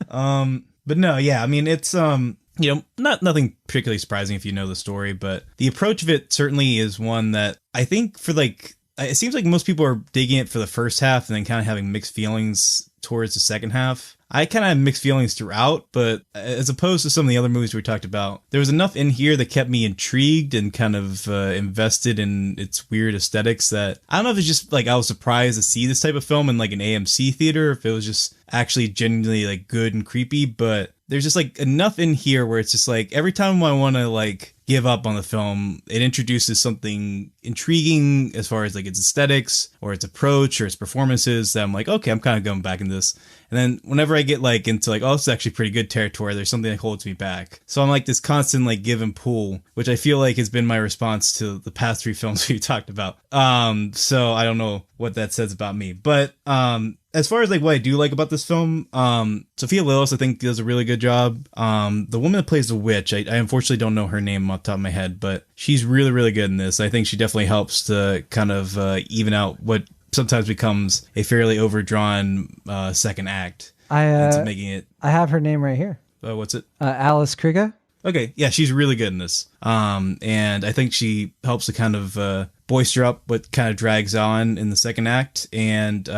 But no, yeah, I mean it's you know, nothing particularly surprising if you know the story, but the approach of it certainly is one that I think for like, it seems like most people are digging it for the first half and then kind of having mixed feelings towards the second half. I kind of had mixed feelings throughout, but as opposed to some of the other movies we talked about, there was enough in here that kept me intrigued and kind of invested in its weird aesthetics that I don't know if it's just like I was surprised to see this type of film in like an AMC theater, if it was just actually genuinely like good and creepy, but there's just like enough in here where it's just like every time I want to like give up on the film, it introduces something intriguing as far as like its aesthetics or its approach or its performances that I'm like, okay, I'm kind of going back in this. And then whenever I get like into like, oh, this is actually pretty good territory, there's something that holds me back. So I'm like this constant like give and pull, which I feel like has been my response to the past 3 films we talked about. So I don't know what that says about me, but as far as like what I do like about this film, Sophia Lillis I think does a really good job. The woman that plays the witch, I unfortunately don't know her name off the top of my head, but she's really, really good in this. I think she definitely helps to kind of even out what sometimes becomes a fairly overdrawn second act into making it. I have her name right here. What's it? Alice Krige. Okay, yeah, she's really good in this. And I think she helps to kind of boister up what kind of drags on in the second act, and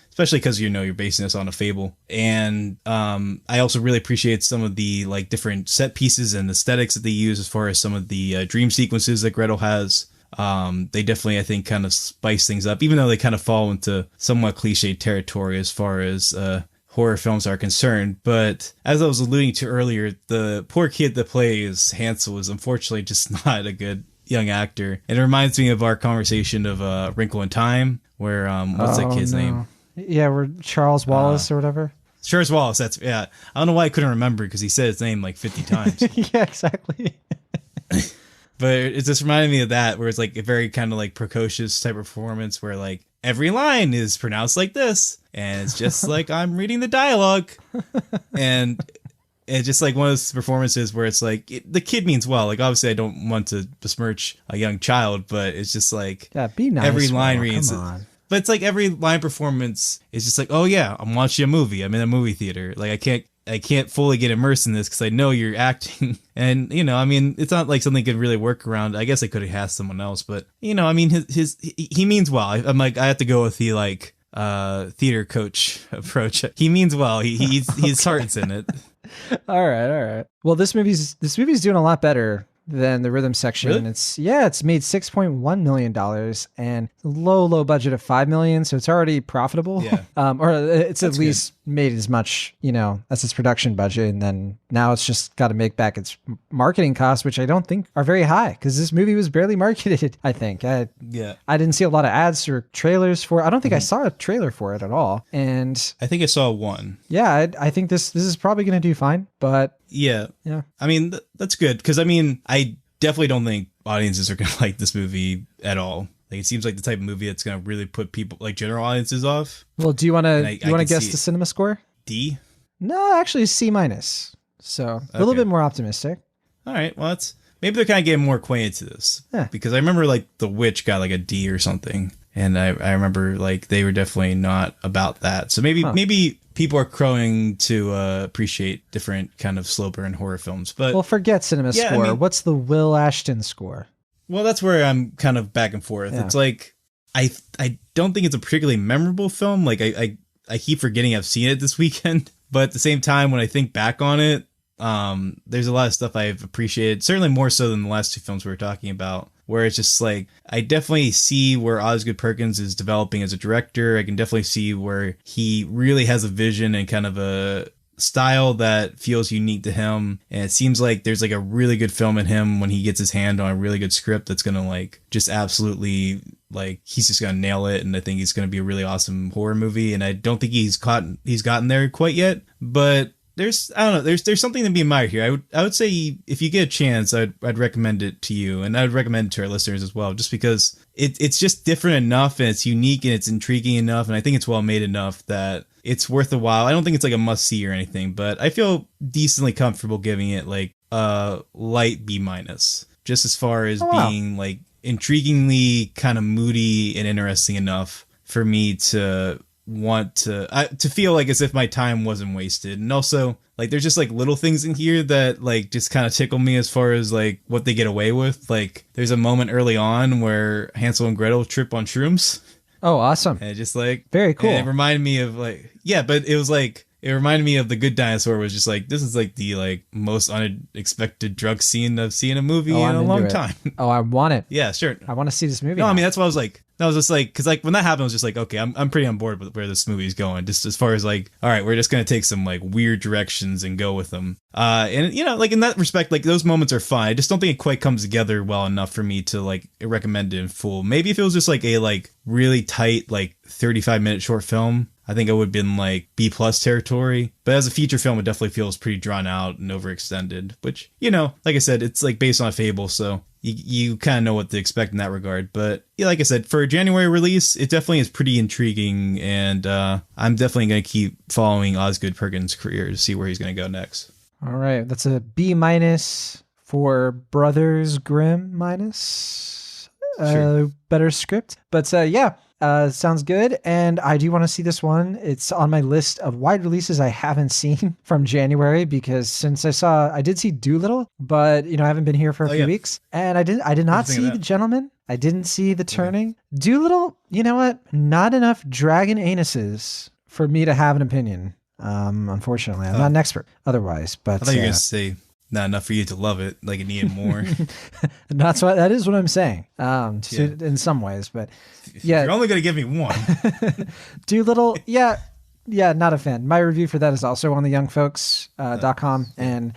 especially because you know you're basing this on a fable. And I also really appreciate some of the like different set pieces and aesthetics that they use as far as some of the dream sequences that Gretel has. They definitely, I think, kind of spice things up, even though they kind of fall into somewhat cliche territory as far as horror films are concerned. But as I was alluding to earlier, the poor kid that plays Hansel is unfortunately just not a good young actor. And it reminds me of our conversation of Wrinkle in Time, where what's that kid's name? Yeah, we're Charles Wallace or whatever. Charles Wallace, that's, yeah. I don't know why I couldn't remember because he said his name like 50 times. Yeah, exactly. But it just reminded me of that, where it's like a very kind of like precocious type of performance where like every line is pronounced like this. And it's just like I'm reading the dialogue. And it's just like one of those performances where it's like the kid means well. Like obviously I don't want to besmirch a young child, but it's just like be nice. Every line reads. Come on. But it's like every line performance is just like, oh yeah, I'm watching a movie. I'm in a movie theater. Like I can't fully get immersed in this because I know you're acting. And, you know, I mean, it's not like something could really work around. I guess I could have asked someone else, but, you know, I mean, he means well. I'm like, I have to go with the, like, theater coach approach. He means well. His heart's in it. All right. Well, this movie's doing a lot better than the rhythm section. Really? It's made $6.1 million and low budget of $5 million. So it's already profitable. Yeah. Or it's That's at least made as much, you know, as its production budget. And then now it's just got to make back its marketing costs, which I don't think are very high because this movie was barely marketed. I think I didn't see a lot of ads or trailers for it. I don't think I saw a trailer for it at all. And I think I saw one. Yeah. I think this is probably going to do fine, but yeah. I mean, that's good because I mean, I definitely don't think audiences are going to like this movie at all. Like, it seems like the type of movie that's going to really put people, like general audiences, off. Well, do you want to guess the cinema score? D? No, actually C-. So a little bit more optimistic. All right. Well, maybe they're kind of getting more acquainted to this. Yeah. Because I remember like The Witch got like a D or something. And I remember like they were definitely not about that. So maybe people are growing to appreciate different kind of slow burn horror films. But well, forget cinema score. I mean, what's the Will Ashton score? Well, that's where I'm kind of back and forth. Yeah. It's like I don't think it's a particularly memorable film. Like I keep forgetting I've seen it this weekend. But at the same time, when I think back on it, there's a lot of stuff I've appreciated. Certainly more so than the last 2 films we were talking about. where it's just like, I definitely see where Osgood Perkins is developing as a director. I can definitely see where he really has a vision and kind of a style that feels unique to him, and it seems like there's like a really good film in him when he gets his hand on a really good script that's gonna like just absolutely, like, he's just gonna nail it, and I think it's gonna be a really awesome horror movie. And I don't think he's gotten there quite yet, but there's, I don't know, there's something to be admired here. I would say if you get a chance, I'd recommend it to you, and I'd recommend it to our listeners as well, just because it's just different enough, and it's unique, and it's intriguing enough, and I think it's well made enough that it's worth a while. I don't think it's like a must see or anything, but I feel decently comfortable giving it like a light B-, just as far as being like intriguingly kind of moody and interesting enough for me to want to feel like as if my time wasn't wasted. And also, like, there's just like little things in here that like just kind of tickle me as far as like what they get away with. Like, there's a moment early on where Hansel and Gretel trip on shrooms. Oh, awesome. And just like, very cool. And it reminded me of like, yeah, but it was like, it reminded me of The Good Dinosaur, was just like, this is like the like most unexpected drug scene I've seen in a movie in a long time. Oh, I want it. Yeah, sure. I want to see this movie. No, now. I mean, that's what I was like. That was just like, because like when that happened, I was just like, okay, I'm pretty on board with where this movie is going. Just as far as like, all right, we're just gonna take some like weird directions and go with them. And you know, like in that respect, like those moments are fun. I just don't think it quite comes together well enough for me to like recommend it in full. Maybe if it was just like a like really tight like 35-minute short film, I think it would have been like B+ territory. But as a feature film, it definitely feels pretty drawn out and overextended, which, you know, like I said, it's like based on a fable, so you kind of know what to expect in that regard. But yeah, like I said, for a January release, it definitely is pretty intriguing, and I'm definitely going to keep following Osgood Perkins' career to see where he's going to go next. All right, that's a B- for Brothers Grimm minus. Sure. Better script. But yeah. Sounds good. And I do want to see this one. It's on my list of wide releases I haven't seen from January, because since I did see Doolittle, but you know, I haven't been here for a few weeks, and I did not see The Gentleman. I didn't see The Turning. Doolittle, you know what? Not enough dragon anuses for me to have an opinion. Unfortunately, I'm not an expert otherwise, but I thought you were going to say not enough for you to love it, like it needed more. That is what I'm saying. In some ways, but yeah, you're only gonna give me one. Doolittle, yeah, not a fan. My review for that is also on the youngfolks.com, and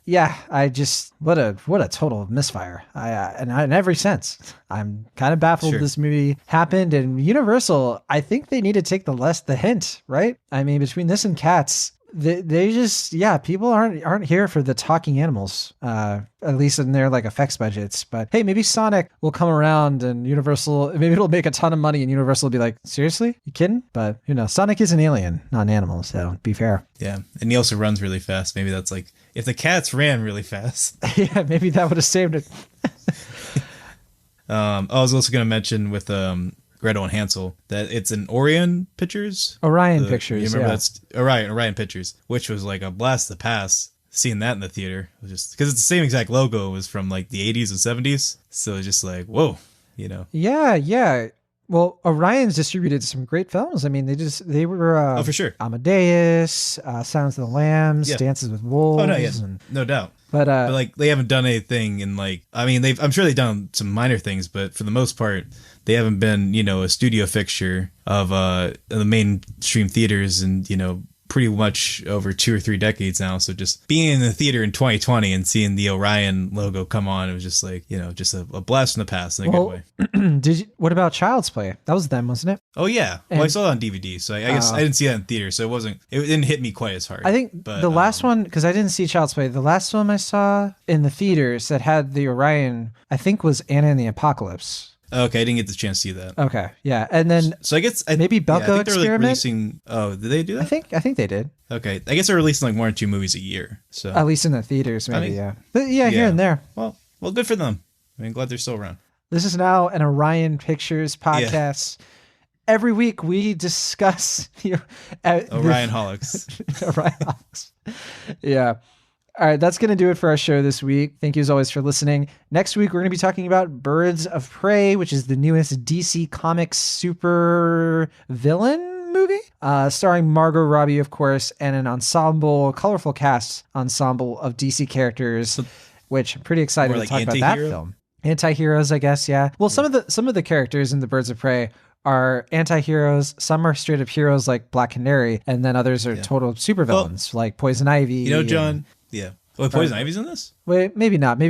yeah, I just what a total misfire. And in every sense, I'm kind of baffled this movie happened. And Universal, I think they need to take the hint, right? I mean, between this and Cats, they just, people aren't here for the talking animals, at least in their like effects budgets. But hey, maybe Sonic will come around and Universal, maybe it'll make a ton of money and Universal will be like, seriously, you kidding? But you know, Sonic is an alien, not an animal, so be fair. Yeah, and he also runs really fast. Maybe that's like, if the cats ran really fast. Yeah, maybe that would have saved it. I was also going to mention with Gretel and Hansel that it's an Orion Pictures. Orion Pictures. You remember that's Orion Pictures, which was like a blast to pass. Seeing that in the theater, it was just because it's the same exact logo. It was from like the 80s and 70s, so it's just like, whoa, you know. Yeah. Well, Orion's distributed some great films. I mean, they were for sure. Amadeus, Silence of the Lambs, Dances with Wolves. Oh no, yeah, no doubt. But like they haven't done anything in like, I mean, I'm sure they've done some minor things, but for the most part, they haven't been, you know, a studio fixture of the mainstream theaters, and you know, pretty much over 2 or 3 decades now. So just being in the theater in 2020 and seeing the Orion logo come on, it was just like, you know, just a blast from the past in a good way. What about Child's Play? That was them, wasn't it? Oh yeah. Well, I saw it on DVD, so I guess I didn't see that in theater, so it didn't hit me quite as hard. I think the last one, because I didn't see Child's Play, the last one I saw in the theaters that had the Orion, I think was Anna and the Apocalypse. Okay, I didn't get the chance to see that. Okay, yeah, and then so I guess maybe Belko Experiment. Like releasing, did they do that? I think they did. Okay, I guess they're releasing like 1 or 2 movies a year. So at least in the theaters, maybe. Yeah, but here and there. Well, good for them. I mean, glad they're still around. This is now an Orion Pictures podcast. Yeah. Every week we discuss Orion Holics. Orion Holics. Yeah. All right, that's going to do it for our show this week. Thank you as always for listening. Next week, we're going to be talking about Birds of Prey, which is the newest DC Comics super villain movie, starring Margot Robbie, of course, and an colorful cast ensemble of DC characters, which I'm pretty excited to talk about that film. Anti-heroes, I guess. Yeah. Well, some of the characters in the Birds of Prey are anti-heroes. Some are straight up heroes like Black Canary, and then others are total supervillains like Poison Ivy. You know, John. Yeah. Oh, Poison Ivy's in this? Wait, maybe not.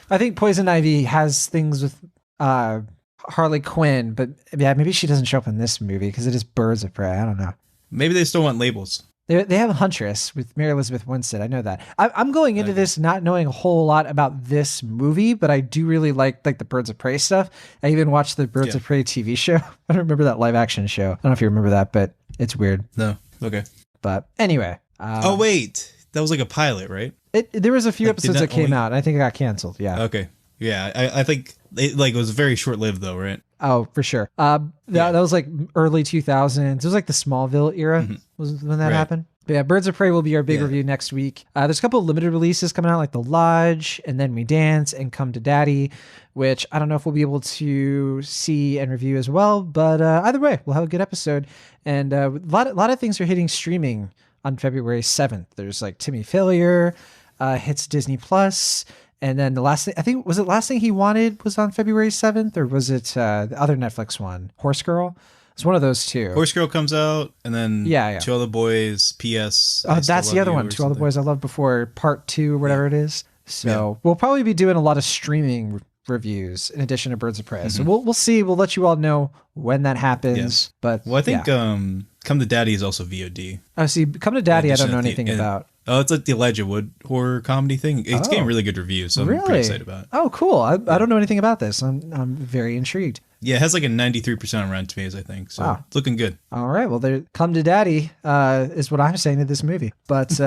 I think Poison Ivy has things with Harley Quinn, but yeah, maybe she doesn't show up in this movie because it is Birds of Prey. I don't know. Maybe they still want labels. They have a Huntress with Mary Elizabeth Winstead. I know that. I'm going into this not knowing a whole lot about this movie, but I do really like the Birds of Prey stuff. I even watched the Birds of Prey TV show. I don't remember that live action show. I don't know if you remember that, but it's weird. No. Okay. But anyway. Oh, wait. That was like a pilot, right? There was a few episodes that came out, and I think it got canceled. Yeah. Okay. Yeah. I think it was very short-lived, though, right? Oh, for sure. That was like early 2000s. It was like the Smallville era was when that happened. But yeah, Birds of Prey will be our big review next week. There's a couple of limited releases coming out, like The Lodge, and Then We Dance, and Come to Daddy, which I don't know if we'll be able to see and review as well. But either way, we'll have a good episode. And a lot of things are hitting streaming on February 7th. There's like Timmy Failure hits Disney Plus. And then the last thing, I think, was it Last Thing He Wanted was on February 7th, or was it the other Netflix one, Horse Girl? It's one of those two. Horse Girl comes out, and then Two Other Boys, P.S. Oh, that's the other one, Two Other Boys I Loved Before, Part 2, or whatever it is. So we'll probably be doing a lot of streaming reviews in addition to Birds of Prey. So we'll see. We'll let you all know when that happens. But I think Come to Daddy is also VOD. Oh, see, Come to Daddy I don't know anything about. Oh, it's like the Elijah Wood horror comedy thing. It's getting really good reviews, so I'm pretty excited about it. Oh, cool. I don't know anything about this. I'm very intrigued. Yeah, it has like a 93% on Rotten Tomatoes, I think. So it's looking good. All right. Well, Come to Daddy is what I'm saying to this movie. But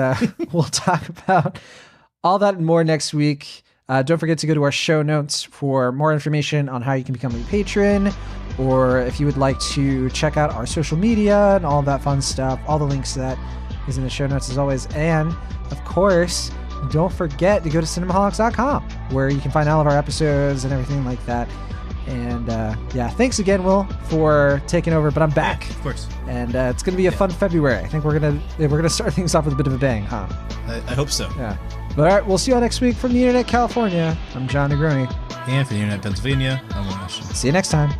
we'll talk about all that and more next week. Don't forget to go to our show notes for more information on how you can become a patron, or if you would like to check out our social media and all that fun stuff. All the links to that is in the show notes as always. And of course, don't forget to go to cinemaholics.com, where you can find all of our episodes and everything like that. And thanks again, Will, for taking over. But I'm back, of course. And it's going to be a fun February. I think we're gonna start things off with a bit of a bang, huh? I hope so. Yeah. But all right, we'll see you all next week from the Internet California. I'm John Negroni. And from the Internet Pennsylvania, I'm Will Ashton. See you next time.